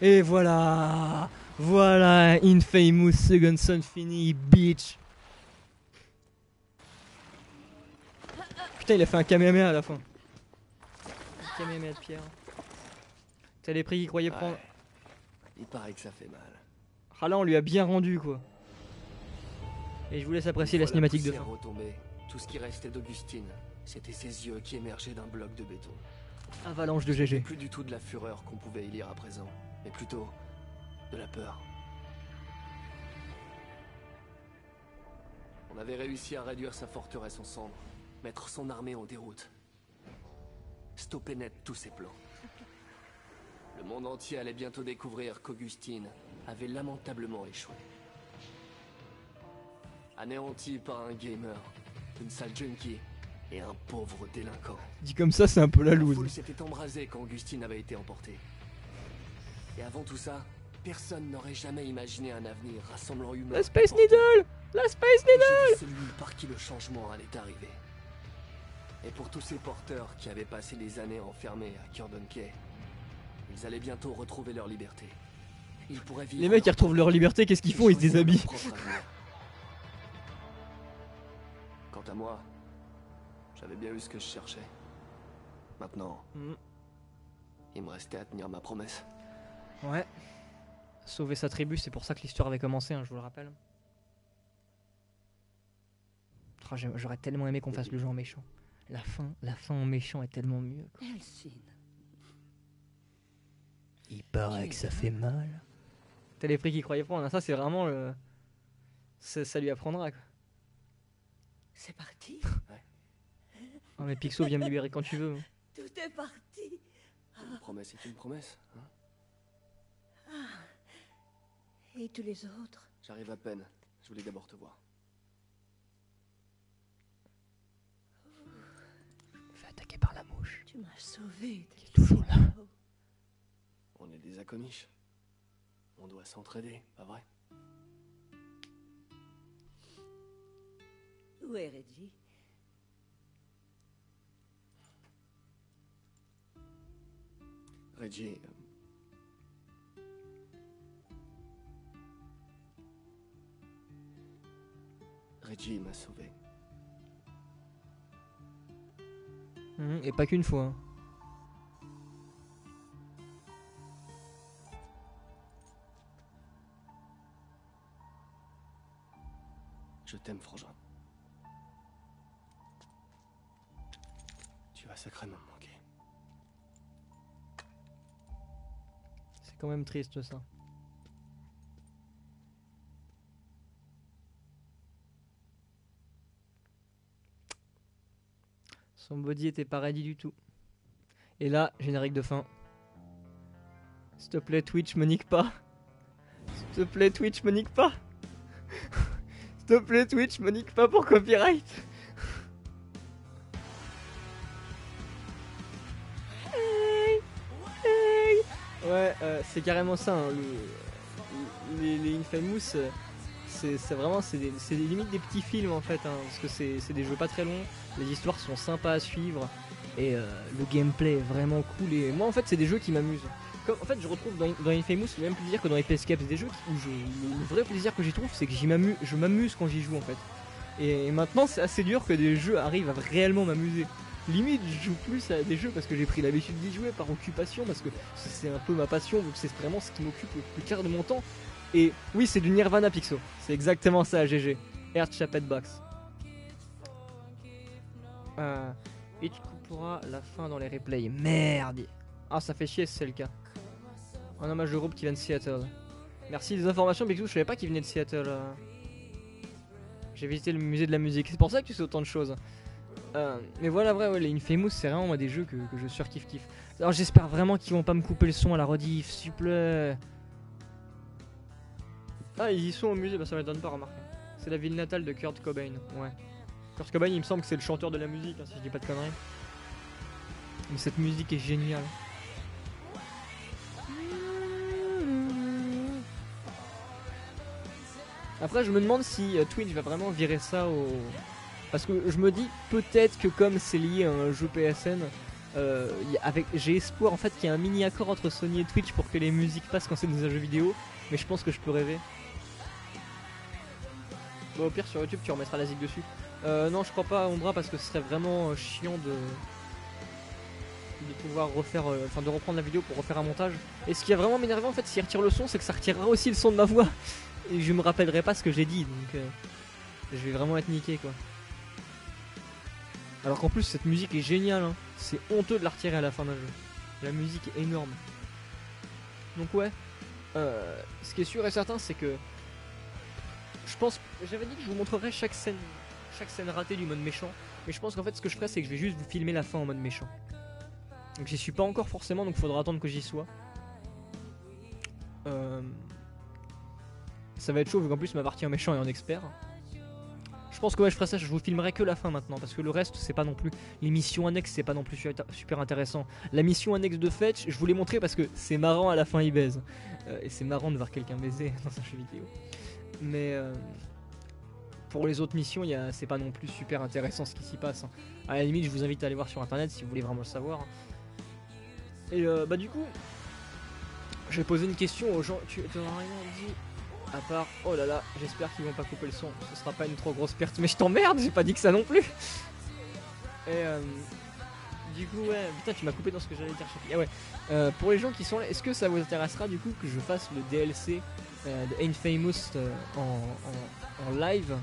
Speaker 1: Et voilà. Voilà, Infamous Second Son fini, bitch. Putain, il a fait un Kamehameha à la fin. Un Kamehameha de pierre. T'as les prix qu'il croyait prendre.
Speaker 2: Il paraît que ça fait mal.
Speaker 1: Ah là, on lui a bien rendu quoi. Et je vous laisse apprécier la cinématique de fin.
Speaker 2: Retombée, tout ce qui restait d'Augustine, c'était ses yeux qui émergeaient d'un bloc de béton.
Speaker 1: Avalanche de GG.
Speaker 2: Plus du tout de la fureur qu'on pouvait y lire à présent, mais plutôt de la peur. On avait réussi à réduire sa forteresse en cendres, mettre son armée en déroute, stopper net tous ses plans. Le monde entier allait bientôt découvrir qu'Augustine avait lamentablement échoué. Anéanti par un gamer, une sale junkie et un pauvre délinquant.
Speaker 1: Dit comme ça, c'est un peu la
Speaker 2: La
Speaker 1: loose.
Speaker 2: foule s'était embrasée quand Augustine avait été emportée. Et avant tout ça, personne n'aurait jamais imaginé un avenir rassemblant humains.
Speaker 1: La Space Needle. La Space Needle.
Speaker 2: C'était celui par qui le changement allait arriver. Et pour tous ces porteurs qui avaient passé des années enfermés à Curdon Quay, ils allaient bientôt retrouver leur liberté. Ils pourraient vivre.
Speaker 1: Les mecs qui retrouvent leur liberté, qu'est-ce qu'ils font? Ils se déshabillent.
Speaker 2: Quant à moi, j'avais bien eu ce que je cherchais. Maintenant, il me restait à tenir ma promesse.
Speaker 1: Ouais. Sauver sa tribu, c'est pour ça que l'histoire avait commencé, hein, je vous le rappelle. Oh, j'aurais tellement aimé qu'on fasse le jeu en méchant. La fin en méchant est tellement mieux.
Speaker 7: Delsin.
Speaker 1: Il paraît que ça fait mal. T'as les prix qui croyaient prendre, ça c'est vraiment le... Ça lui apprendra quoi.
Speaker 7: C'est parti.
Speaker 1: Oh mais Pixo, viens me libérer quand tu veux.
Speaker 7: Tout est parti.
Speaker 2: Une promesse est une promesse, hein?
Speaker 7: Et tous les autres?
Speaker 2: J'arrive à peine. Je voulais d'abord te voir.
Speaker 1: Fait attaquer par la mouche.
Speaker 7: Tu m'as sauvé.
Speaker 1: Qui est toujours là.
Speaker 2: On est des Akonish. On doit s'entraider, pas vrai?
Speaker 7: Où est Reggie?
Speaker 2: Reggie... Reggie m'a sauvé.
Speaker 1: Et pas qu'une fois. Hein.
Speaker 2: Je t'aime, frangin. Tu vas sacrément me manquer.
Speaker 1: C'est quand même triste ça. Son body était pas ready du tout. Et là, générique de fin. S'il te plaît, Twitch, me nique pas. S'il te plaît, Twitch, me nique pas. S'il te plaît, Twitch, me nique pas pour copyright. Hey, hey. Ouais, c'est carrément ça. Hein, les Infamous, c'est vraiment, c'est limite des petits films en fait. Hein, parce que c'est des jeux pas très longs. Les histoires sont sympas à suivre. Et le gameplay est vraiment cool. Et moi, en fait, c'est des jeux qui m'amusent. En fait, je retrouve dans Infamous le même plaisir que dans Ape Escape. C'est des jeux où le vrai plaisir que j'y trouve, c'est que je m'amuse quand j'y joue en fait. Et maintenant, c'est assez dur que des jeux arrivent à réellement m'amuser. Limite, je joue plus à des jeux parce que j'ai pris l'habitude d'y jouer par occupation, parce que c'est un peu ma passion, vu que c'est vraiment ce qui m'occupe le plus clair de mon temps. Et oui, c'est du Nirvana Pixo. C'est exactement ça, GG. Earth Chapet Box. Et tu couperas la fin dans les replays. Merde. Ah, ça fait chier si c'est le cas. Un hommage de groupe qui vient de Seattle. Merci des informations, Pixou. Je savais pas qu'il venait de Seattle. J'ai visité le musée de la musique. C'est pour ça que tu sais autant de choses. Mais voilà, vrai, ouais, les Infamous, c'est vraiment moi, des jeux que je surkiffe kiff. Alors j'espère vraiment qu'ils vont pas me couper le son à la rediff, s'il vous plaît. Ah, ils y sont au musée, bah ça m'étonne pas, remarquer. C'est la ville natale de Kurt Cobain, ouais. Kurt Cobain, il me semble que c'est le chanteur de la musique, hein, si je dis pas de conneries. Mais cette musique est géniale. Après, je me demande si Twitch va vraiment virer ça au... Parce que je me dis peut-être que comme c'est lié à un jeu PSN, j'ai espoir en fait qu'il y ait un mini accord entre Sony et Twitch pour que les musiques passent quand c'est dans un jeu vidéo. Mais je pense que je peux rêver. Bon, au pire sur YouTube tu remettras la zig dessus. Non, je crois pas Ombra parce que ce serait vraiment chiant de pouvoir refaire, enfin de reprendre la vidéo pour refaire un montage. Et ce qui a vraiment m'énervé en fait s'il retire le son, c'est que ça retirera aussi le son de ma voix. Et je me rappellerai pas ce que j'ai dit, donc je vais vraiment être niqué quoi. Alors qu'en plus cette musique est géniale, hein. C'est honteux de la retirer à la fin d'un jeu. La musique est énorme. Donc ouais, ce qui est sûr et certain c'est que je pense, j'avais dit que je vous montrerai chaque scène ratée du mode méchant. Mais je pense qu'en fait ce que je ferai c'est que je vais juste vous filmer la fin en mode méchant. Donc j'y suis pas encore forcément, donc faudra attendre que j'y sois. Ça va être chaud vu qu'en plus ma partie en méchant est en expert. Je pense que ouais, je ferai ça, je vous filmerai que la fin maintenant parce que le reste c'est pas non plus, les missions annexes c'est pas non plus super intéressant. La mission annexe de Fetch, je vous l'ai montré parce que c'est marrant, à la fin il baise. Et c'est marrant de voir quelqu'un baiser dans un jeu vidéo. Mais pour les autres missions, c'est pas non plus super intéressant ce qui s'y passe. Hein. À la limite, je vous invite à aller voir sur internet si vous voulez vraiment le savoir. Et bah du coup, je vais poser une question aux gens. Tu n'as rien dit à part, oh là là, j'espère qu'ils vont pas couper le son. Ce sera pas une trop grosse perte, mais je t'emmerde, j'ai pas dit que ça non plus. Et du coup, ouais, putain, tu m'as coupé dans ce que j'allais dire. Ah ouais, pour les gens qui sont là, est-ce que ça vous intéressera du coup que je fasse le DLC de Infamous en live,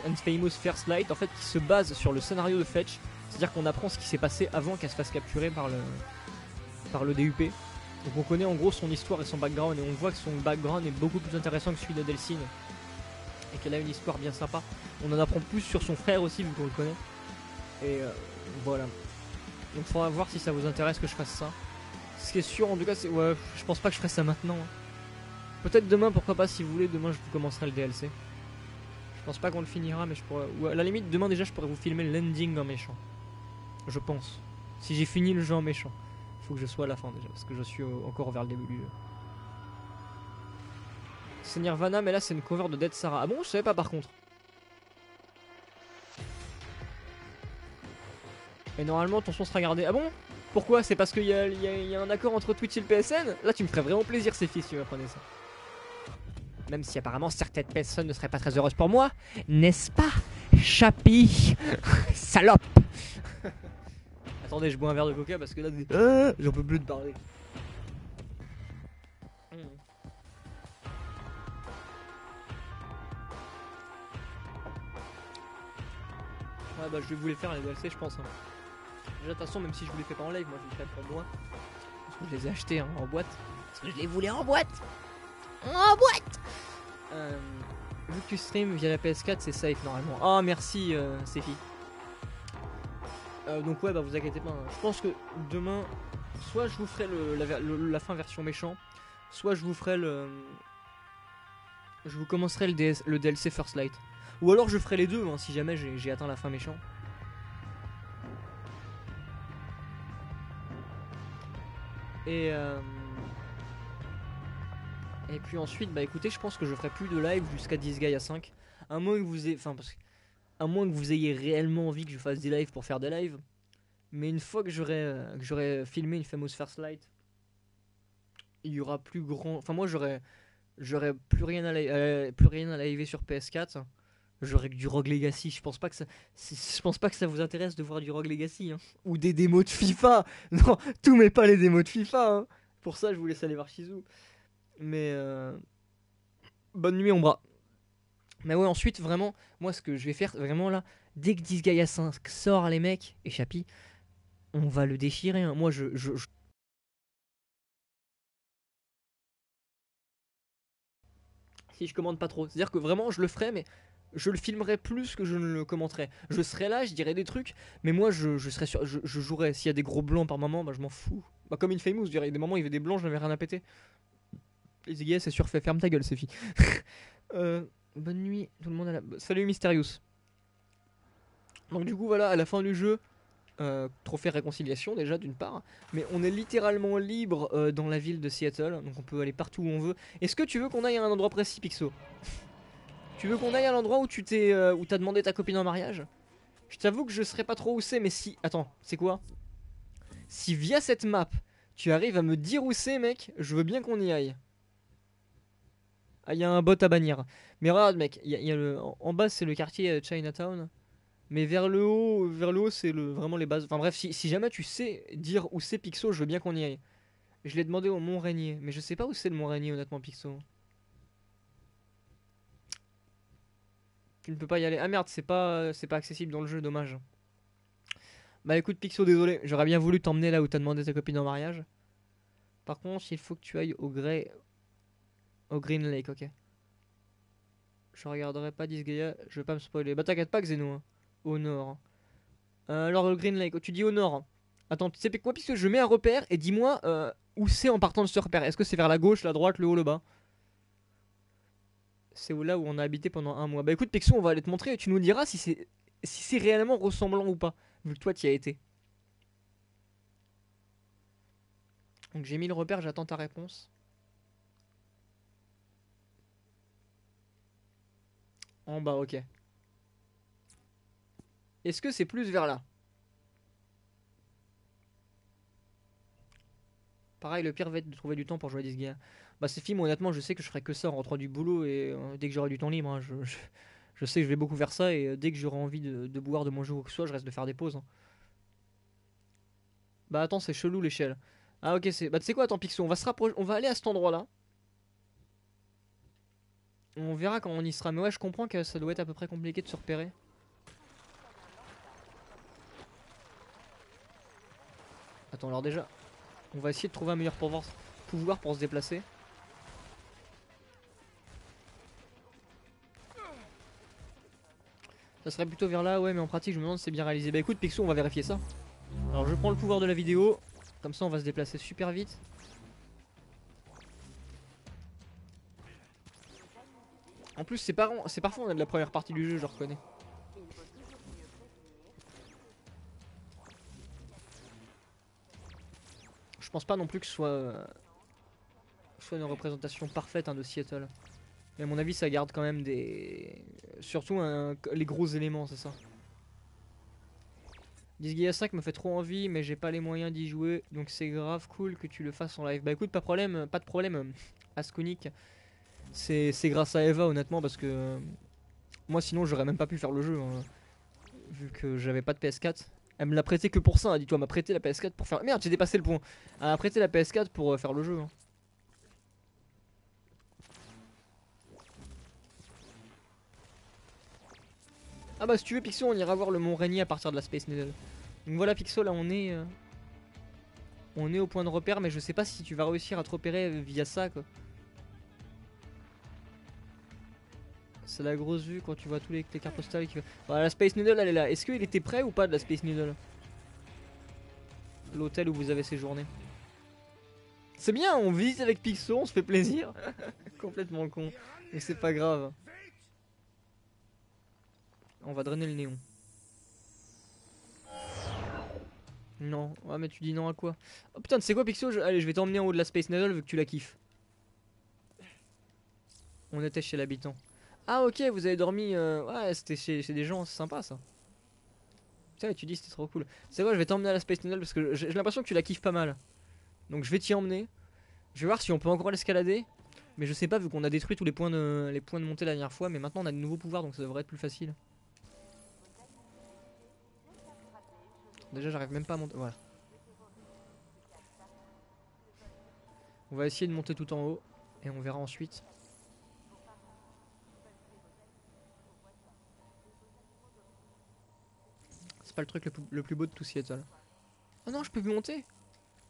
Speaker 1: Infamous First Light, en fait, qui se base sur le scénario de Fetch, c'est-à-dire qu'on apprend ce qui s'est passé avant qu'elle se fasse capturer par le DUP. Donc on connaît en gros son histoire et son background, et on voit que son background est beaucoup plus intéressant que celui d'Adelcine, et qu'elle a une histoire bien sympa. On en apprend plus sur son frère aussi vu qu'on le connaît. Et voilà. Donc faudra voir si ça vous intéresse que je fasse ça. Ce qui est sûr en tout cas c'est... Ouais, je pense pas que je ferai ça maintenant. Hein. Peut-être demain, pourquoi pas, si vous voulez, demain je vous commencerai le DLC. Je pense pas qu'on le finira, mais je pourrais... Ou à la limite, demain déjà je pourrais vous filmer l'ending en méchant. Je pense. Si j'ai fini le jeu en méchant. Faut que je sois à la fin déjà, parce que je suis encore vers le début du jeu. C'est Nirvana, mais là c'est une cover de Dead Sarah. Ah bon, je savais pas par contre. Et normalement ton son sera gardé. Ah bon? Pourquoi? C'est parce qu'il y a un accord entre Twitch et le PSN? Là tu me ferais vraiment plaisir ces filles si tu m'apprenais ça. Même si apparemment certaines personnes ne seraient pas très heureuses pour moi. N'est-ce pas, Chapi? Salope. Attendez, je bois un verre de coca parce que là, j'en peux plus de parler. Ouais bah je vais vous les faire les DLC je pense. Hein. Déjà de toute façon même si je vous les fais pas en live, moi je les fais pour moi. Parce que je les ai achetés hein, en boîte. Parce que je les voulais en boîte. En boîte. Vu que tu stream via la PS4 c'est safe normalement. Ah merci Sefi. Donc ouais bah vous inquiétez pas. Hein. Je pense que demain, soit je vous ferai la fin version méchant, soit je vous ferai je vous commencerai le DLC First Light. Ou alors je ferai les deux hein, si jamais j'ai atteint la fin méchant. Et puis ensuite bah écoutez je pense que je ferai plus de live jusqu'à Disgaea 5. À moins que vous ayez. Enfin parce que. À moins que vous ayez réellement envie que je fasse des lives pour faire des lives. Mais une fois que j'aurai filmé une Famous First Light, il y aura plus grand. Enfin moi j'aurai plus rien à liver sur PS4. J'aurai que du Rogue Legacy. Je pense pas que ça vous intéresse de voir du Rogue Legacy hein. Ou des démos de FIFA. Non, tout mais pas les démos de FIFA. Hein. Pour ça je vous laisse aller voir Shizou. Mais bonne nuit Ombra. Mais ouais ensuite vraiment moi ce que je vais faire vraiment là dès que Disgaea 5 sort les mecs et Chappie on va le déchirer hein. Moi je si je commande pas trop. C'est-à-dire que vraiment je le ferai mais je le filmerai plus que je ne le commenterai. Je serai là, je dirai des trucs, mais moi je serai sûr, je jouerai. S'il y a des gros blancs par moment, bah je m'en fous. Bah comme Infamous, je dirais, des moments il y avait des blancs, je n'avais rien à péter. Les Ziggy c'est surfait, ferme ta gueule Sophie. Bonne nuit, tout le monde à la... Salut Mysterious. Donc du coup voilà, à la fin du jeu, trophée réconciliation déjà d'une part, mais on est littéralement libre dans la ville de Seattle, donc on peut aller partout où on veut. Est-ce que tu veux qu'on aille à un endroit précis Pixo? Tu veux qu'on aille à l'endroit où où t'as demandé ta copine en mariage? Je t'avoue que je serais pas trop où c'est, mais si... Attends, c'est quoi? Si via cette map, tu arrives à me dire où c'est mec, je veux bien qu'on y aille. Ah, il y a un bot à bannir. Mais regarde mec, en bas c'est le quartier Chinatown. Mais vers le haut c'est vraiment les bases. Enfin bref, si jamais tu sais dire où c'est Pixo, je veux bien qu'on y aille. Je l'ai demandé au Mont Rainier, mais je sais pas où c'est le Mont Rainier honnêtement Pixo. Tu ne peux pas y aller. Ah merde, c'est pas accessible dans le jeu, dommage. Bah écoute Pixo, désolé, j'aurais bien voulu t'emmener là où t'as demandé ta copine en mariage. Par contre, il faut que tu ailles au Green Lake, ok. Je regarderai pas Disgaea, je vais pas me spoiler. Bah t'inquiète pas Xeno, hein. Au nord. Alors le Green Lake, tu dis au nord. Attends, tu sais quoi puisque je mets un repère et dis-moi où c'est en partant de ce repère. Est-ce que c'est vers la gauche, la droite, le haut, le bas? C'est là où on a habité pendant un mois. Bah écoute Pixo, on va aller te montrer et tu nous diras si c'est réellement ressemblant ou pas. Vu que toi tu y as été. Donc j'ai mis le repère, j'attends ta réponse. En bas, ok. Est-ce que c'est plus vers là? Pareil, le pire va être de trouver du temps pour jouer à Disgaea. Bah ces films, honnêtement, je sais que je ferai que ça en rentrant du boulot et dès que j'aurai du temps libre. Hein, je sais que je vais beaucoup faire ça et dès que j'aurai envie de boire, de manger ou quoi que ce soit, je reste de faire des pauses. Hein. Bah attends, c'est chelou l'échelle. Ah ok, bah tu sais quoi, attends Pixo, on va se rapprocher, on va aller à cet endroit là. On verra quand on y sera, mais ouais je comprends que ça doit être à peu près compliqué de se repérer. Attends alors déjà, on va essayer de trouver un meilleur pouvoir pour se déplacer. Ça serait plutôt vers là, ouais mais en pratique je me demande si c'est bien réalisé. Bah écoute Pixo, on va vérifier ça. Alors je prends le pouvoir de la vidéo, comme ça on va se déplacer super vite. En plus c'est parfois on a de la première partie du jeu, je reconnais. Je pense pas non plus que ce soit une représentation parfaite hein, de Seattle. Mais à mon avis ça garde quand même surtout les gros éléments, c'est ça. Disgaea 5 me fait trop envie mais j'ai pas les moyens d'y jouer, donc c'est grave cool que tu le fasses en live. Bah écoute, pas de problème Asconic. C'est grâce à Eva honnêtement parce que moi sinon j'aurais même pas pu faire le jeu hein, vu que j'avais pas de PS4. Elle me l'a prêté que pour ça, hein, dis-toi, elle m'a prêté la PS4 pour faire... Merde, j'ai dépassé le point. Elle m'a prêté la PS4 pour faire le jeu. Hein. Ah bah si tu veux Pixo, on ira voir le mont Rainier à partir de la Space Needle. Donc voilà Pixo, là on est au point de repère, mais je sais pas si tu vas réussir à te repérer via ça quoi. C'est la grosse vue quand tu vois tous les cartes postales qui... Voilà, la Space Needle elle est là. Est-ce qu'il était prêt ou pas de la Space Needle? L'hôtel où vous avez séjourné. C'est bien, on visite avec Pixo, on se fait plaisir. Complètement con. Mais c'est pas grave. On va drainer le néon. Non, ouais mais tu dis non à quoi? Oh putain, tu sais quoi Pixo? Allez, je vais t'emmener en haut de la Space Needle vu que tu la kiffes. On était chez l'habitant. Ah ok, vous avez dormi... Ouais, c'était chez des gens, c'est sympa ça. Putain, tu dis c'était trop cool. C'est quoi, je vais t'emmener à la Space Needle parce que j'ai l'impression que tu la kiffes pas mal. Donc je vais t'y emmener. Je vais voir si on peut encore l'escalader. Mais je sais pas vu qu'on a détruit tous les points de montée la dernière fois. Mais maintenant on a de nouveaux pouvoirs donc ça devrait être plus facile. Déjà j'arrive même pas à monter. Voilà. On va essayer de monter tout en haut. Et on verra ensuite. C'est pas le truc le plus beau de tout Seattle. Oh non, je peux plus monter.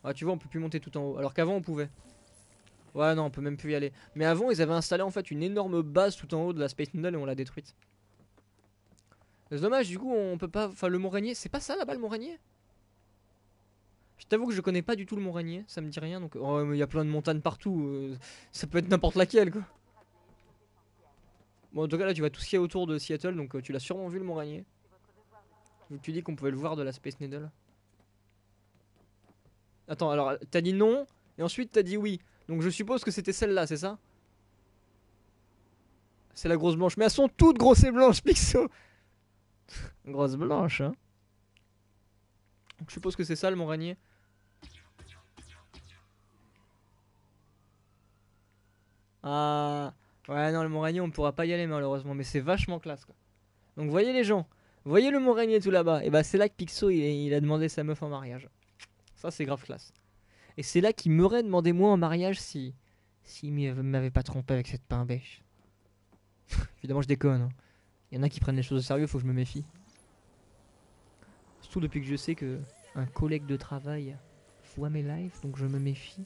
Speaker 1: Ah tu vois, on peut plus monter tout en haut. Alors qu'avant on pouvait. Ouais non, on peut même plus y aller. Mais avant ils avaient installé en fait une énorme base tout en haut de la Space Needle et on l'a détruite. C'est dommage, du coup on peut pas... Enfin le Mont Rainier, c'est pas ça là-bas le Mont Rainier? Je t'avoue que je connais pas du tout le Mont Rainier, ça me dit rien donc... Oh mais il y a plein de montagnes partout, ça peut être n'importe laquelle quoi. Bon en tout cas là tu vois tout ce qu'il y a autour de Seattle donc tu l'as sûrement vu le Mont Rainier. Vu que tu dis qu'on pouvait le voir de la Space Needle. Attends, alors t'as dit non et ensuite t'as dit oui. Donc je suppose que c'était celle-là, c'est ça? C'est la grosse blanche. Mais elles sont toutes grosses et blanches, Pixo. Grosse blanche, hein. Donc je suppose que c'est ça le Mont Rainier. Ah... Ouais non, le Mont Rainier on pourra pas y aller malheureusement. Mais c'est vachement classe quoi. Donc voyez les gens. Voyez le Mont Rainier tout là-bas. Et bah c'est là que Pixo il a demandé sa meuf en mariage. Ça c'est grave classe. Et c'est là qu'il m'aurait demandé moi en mariage s'il m'avait pas trompé avec cette pain bêche. Évidemment je déconne. Hein. Il y en a qui prennent les choses au sérieux, faut que je me méfie. Surtout depuis que je sais que un collègue de travail voit mes lives, donc je me méfie.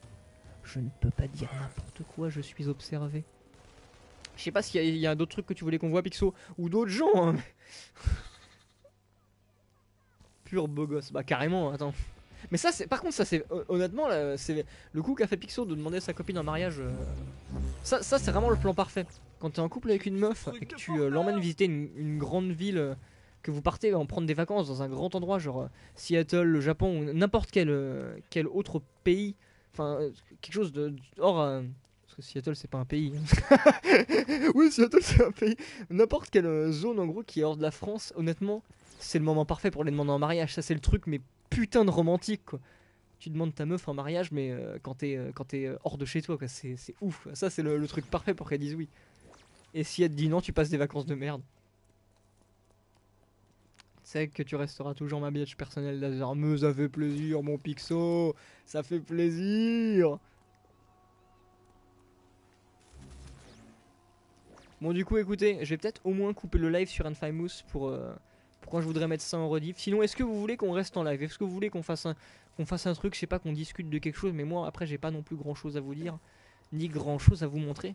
Speaker 1: Je ne peux pas dire n'importe quoi, je suis observé. Je sais pas s'il y a d'autres trucs que tu voulais qu'on voit Pixo, ou d'autres gens. Hein. Pur beau gosse, bah carrément, attends. Mais ça c'est, par contre ça c'est, honnêtement là, c'est le coup qu'a fait Pixo de demander à sa copine en mariage. Ça c'est vraiment le plan parfait. Quand t'es en couple avec une meuf et que tu l'emmènes visiter une grande ville, que vous partez en prendre des vacances dans un grand endroit genre Seattle, le Japon ou n'importe quel autre pays, enfin quelque chose de hors... parce que Seattle c'est pas un pays. Oui Seattle c'est un pays. N'importe quelle zone en gros qui est hors de la France, honnêtement c'est le moment parfait pour les demander en mariage. Ça c'est le truc mais putain de romantique quoi. Tu demandes ta meuf en mariage mais quand t'es hors de chez toi quoi, c'est ouf. Ça c'est le truc parfait pour qu'elle dise oui. Et si elle te dit non, tu passes des vacances de merde. C'est que tu resteras toujours ma bitch personnelle laser. Mais ça fait plaisir mon Pixo. Ça fait plaisir. Bon du coup écoutez, je vais peut-être au moins couper le live sur Infamous pour quand je voudrais mettre ça en rediff. Sinon est-ce que vous voulez qu'on reste en live? Est-ce que vous voulez qu'on fasse un truc, je sais pas, qu'on discute de quelque chose? Mais moi après j'ai pas non plus grand chose à vous dire. Ni grand chose à vous montrer.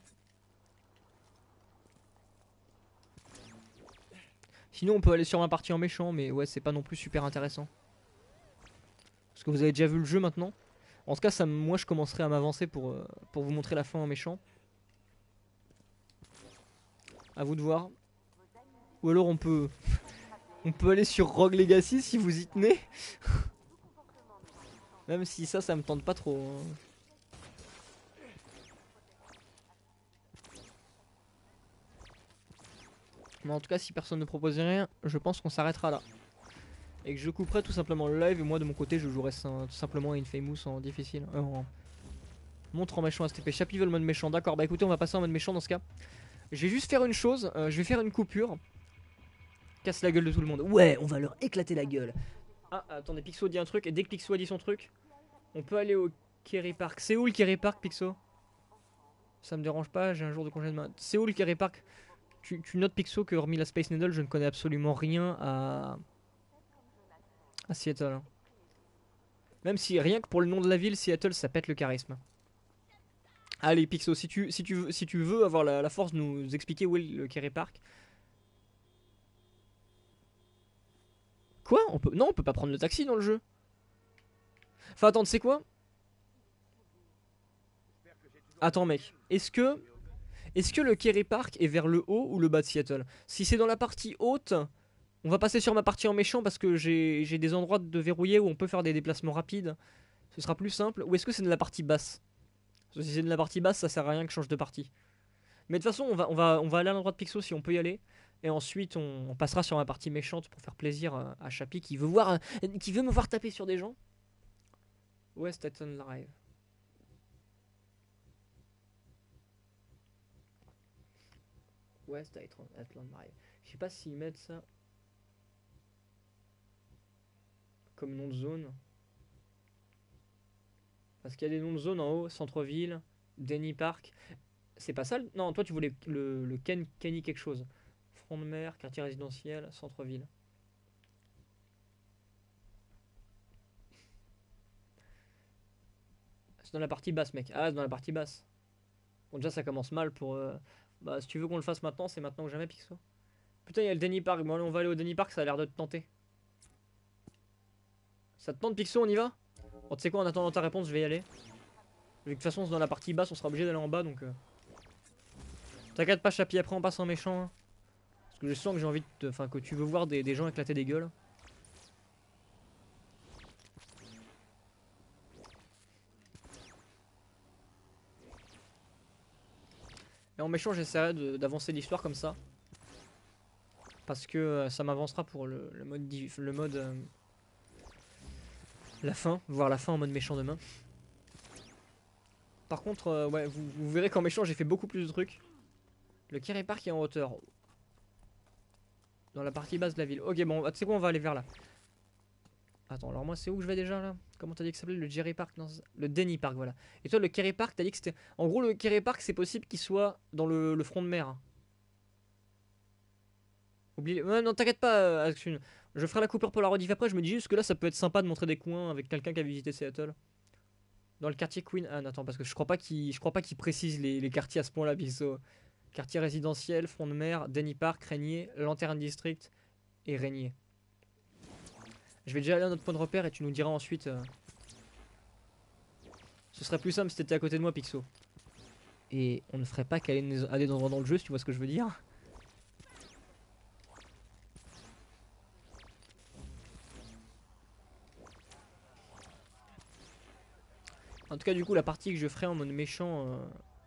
Speaker 1: Sinon on peut aller sur ma partie en méchant, mais ouais c'est pas non plus super intéressant. Parce que vous avez déjà vu le jeu maintenant. En tout cas ça, moi je commencerai à m'avancer pour vous montrer la fin en méchant. À vous de voir. Ou alors on peut aller sur Rogue Legacy si vous y tenez. Même si ça me tente pas trop. Hein. Mais en tout cas si personne ne propose rien, je pense qu'on s'arrêtera là. Et que je couperai tout simplement le live et moi de mon côté je jouerai tout simplement Infamous en difficile. Montre en méchant STP. Chappie veut le mode méchant. D'accord, bah écoutez on va passer en mode méchant dans ce cas. Je vais juste faire une chose, je vais faire une coupure. Casse la gueule de tout le monde. Ouais, on va leur éclater la gueule. Ah, attendez, Pixo dit un truc, et dès que Pixo a dit son truc, on peut aller au Kerry Park. C'est où le Kerry Park, Pixo? Ça me dérange pas, j'ai un jour de congé demain. C'est où le Kerry Park? tu notes Pixo que hormis la Space Needle, je ne connais absolument rien à Seattle. Hein. Même si rien que pour le nom de la ville, Seattle, ça pète le charisme. Allez Pixo, si tu veux avoir la force de nous expliquer où est le Kerry Park. Quoi? Non, on peut pas prendre le taxi dans le jeu. Enfin attends, tu sais quoi? Attends mec, est-ce que le Kerry Park est vers le haut ou le bas de Seattle? Si c'est dans la partie haute, on va passer sur ma partie en méchant parce que j'ai des endroits de verrouillés où on peut faire des déplacements rapides. Ce sera plus simple. Ou est-ce que c'est de la partie basse? Si c'est de la partie basse, ça sert à rien que je change de partie. Mais de toute façon, on va aller à l'endroit de Pixo si on peut y aller. Et ensuite, on passera sur ma partie méchante pour faire plaisir à Chappie qui veut me voir taper sur des gens. West Titan Live. West Atlant Live. Je sais pas s'ils mettent ça comme nom de zone. Parce qu'il y a des noms de zone en haut, centre-ville, Denny Park. C'est pas ça Non, toi tu voulais le Kenny quelque chose. Front de mer, quartier résidentiel, centre-ville. C'est dans la partie basse, mec. Ah, c'est dans la partie basse. Bon, déjà ça commence mal pour... Bah, si tu veux qu'on le fasse maintenant, c'est maintenant ou jamais, Pixo. Putain, il y a le Denny Park. Bon, allez, on va aller au Denny Park, ça a l'air de te tenter. Ça te tente, Pixo, on y va? Bon, tu sais quoi, en attendant ta réponse, je vais y aller. Vu que de toute façon, c'est dans la partie basse, on sera obligé d'aller en bas, donc... T'inquiète pas, Chappie, après on passe en méchant. Hein. Parce que je sens que j'ai envie de... Enfin, que tu veux voir des gens éclater des gueules. Et en méchant, j'essaierai d'avancer l'histoire comme ça. Parce que ça m'avancera pour le mode... la fin, voir la fin en mode méchant demain. Par contre, ouais, vous verrez qu'en méchant, j'ai fait beaucoup plus de trucs. Le Kerry Park est en hauteur. Dans la partie basse de la ville. Ok, bon, tu sais quoi, on va aller vers là. Attends, alors moi, c'est où que je vais déjà là? Comment t'as dit que ça s'appelait? Le Jerry Park? Non, le Denny Park, voilà. Et toi, le Kerry Park, t'as dit que c'était... En gros, le Kerry Park, c'est possible qu'il soit dans le front de mer. Oublie... non, t'inquiète pas, Action. Je ferai la coupure pour la rediff après. Je me dis juste que là, ça peut être sympa de montrer des coins avec quelqu'un qui a visité Seattle. Dans le quartier Queen Anne. Attends, parce que je crois pas qu'il précise les quartiers à ce point-là, Pixo. Quartier résidentiel, front de mer, Denny Park, Régnier, Lantern District et Régnier. Je vais déjà aller à notre point de repère et tu nous diras ensuite. Ce serait plus simple si t'étais à côté de moi, Pixo. Et on ne ferait pas qu'aller dans le jeu, si tu vois ce que je veux dire. En tout cas, du coup, la partie que je ferai en mode méchant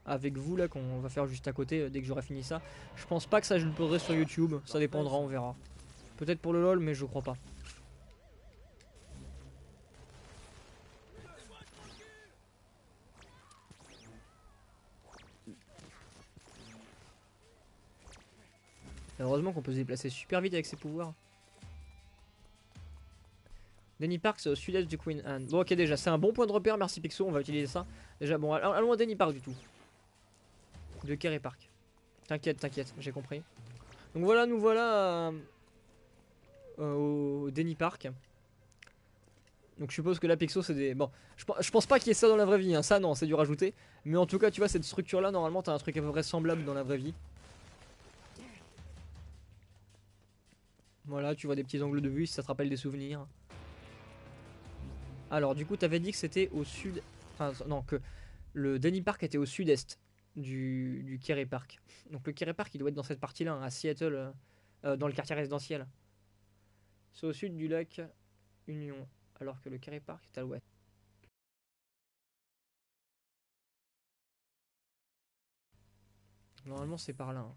Speaker 1: avec vous, là, qu'on va faire juste à côté, dès que j'aurai fini ça, je pense pas que ça je le poserai sur YouTube. Ça dépendra, on verra. Peut-être pour le LOL, mais je crois pas. Heureusement qu'on peut se déplacer super vite avec ses pouvoirs. Denny Park, c'est au sud-est du Queen Anne. Bon, ok, déjà, c'est un bon point de repère. Merci Pixo, on va utiliser ça. Déjà, bon, allons à Denny Park du tout. De Kerry Park. T'inquiète, t'inquiète, j'ai compris. Donc voilà, nous voilà au Denny Park. Donc je suppose que là, Pixo, c'est des... Bon, je pense pas qu'il y ait ça dans la vraie vie, hein. Ça, non, c'est du rajouter. Mais en tout cas, tu vois, cette structure-là, normalement, t'as un truc à peu près semblable dans la vraie vie. Voilà, tu vois des petits angles de vue si ça te rappelle des souvenirs. Alors, du coup, t'avais dit que c'était au sud... Enfin, non, que le Denny Park était au sud-est du Kerry Park. Donc le Kerry Park, il doit être dans cette partie-là, hein, à Seattle, dans le quartier résidentiel. C'est au sud du lac Union, alors que le Kerry Park est à l'ouest. Normalement, c'est par là. Hein.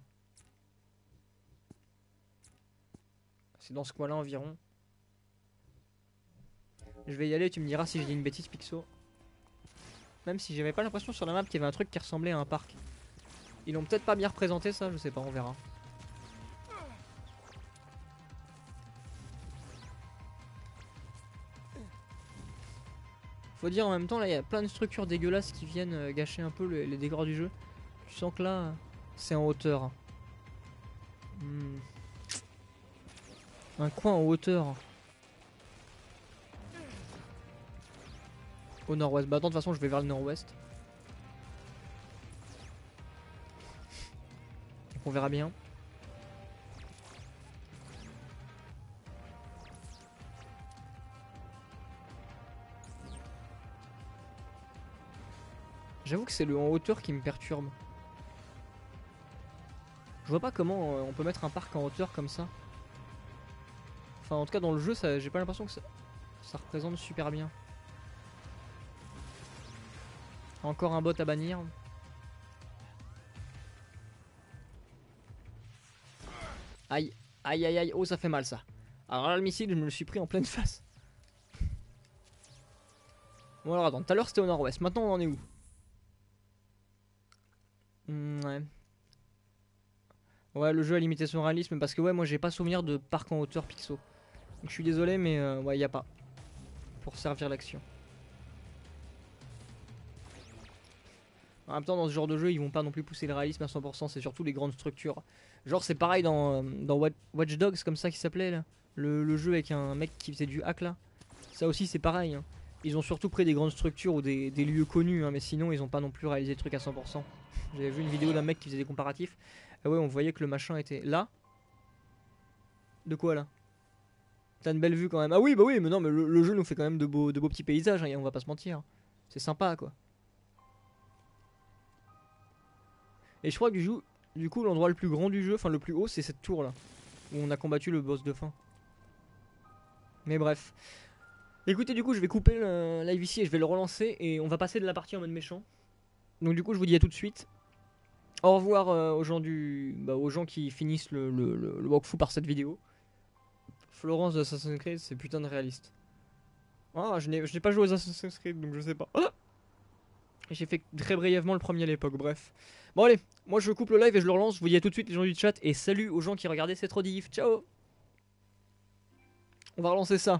Speaker 1: C'est dans ce coin-là environ. Je vais y aller, tu me diras si je dis une bêtise, Pixo. Même si j'avais pas l'impression sur la map qu'il y avait un truc qui ressemblait à un parc. Ils l'ont peut-être pas bien représenté ça, je sais pas, on verra. Faut dire en même temps, là il y a plein de structures dégueulasses qui viennent gâcher un peu les décors du jeu. Tu sens que là, c'est en hauteur. Un coin en hauteur. Au nord-ouest. Bah attends, de toute façon je vais vers le nord-ouest. Donc on verra bien. J'avoue que c'est le en hauteur qui me perturbe. Je vois pas comment on peut mettre un parc en hauteur comme ça. Enfin en tout cas dans le jeu j'ai pas l'impression que ça représente super bien. Encore un bot à bannir. Aïe, aïe aïe aïe, oh ça fait mal ça. Alors là le missile je me le suis pris en pleine face. Bon alors attends, tout à l'heure c'était au nord-ouest, maintenant on en est où? Ouais. Ouais, le jeu a limité son réalisme parce que ouais, moi j'ai pas souvenir de parc en hauteur pixel. Donc je suis désolé, mais ouais, y a pas. Pour servir l'action. En même temps, dans ce genre de jeu, ils vont pas non plus pousser le réalisme à 100%, c'est surtout les grandes structures. Genre, c'est pareil dans Watch Dogs, comme ça qui s'appelait là. Le jeu avec un mec qui faisait du hack là. Ça aussi, c'est pareil. Hein. Ils ont surtout pris des grandes structures ou des lieux connus, hein, mais sinon, ils ont pas non plus réalisé le truc à 100%. J'avais vu une vidéo d'un mec qui faisait des comparatifs. Ah ouais, on voyait que le machin était là. De quoi là? T'as une belle vue quand même. Ah oui, bah oui, mais non, mais le jeu nous fait quand même de beaux petits paysages, hein, on va pas se mentir. C'est sympa quoi. Et je crois que du coup, l'endroit le plus grand du jeu, enfin le plus haut, c'est cette tour là. Où on a combattu le boss de fin. Mais bref. Écoutez, du coup, je vais couper le live ici et je vais le relancer. Et on va passer de la partie en mode méchant. Donc du coup, je vous dis à tout de suite. Au revoir aux gens qui finissent le walkthrough par cette vidéo. Florence de Assassin's Creed, c'est putain de réaliste. Ah, je n'ai pas joué aux Assassin's Creed, donc je sais pas. Ah, j'ai fait très brièvement le premier à l'époque, bref. Bon allez, moi je coupe le live et je le relance. Je vous dis à tout de suite les gens du chat et salut aux gens qui regardaient cette rediff. Ciao. On va relancer ça.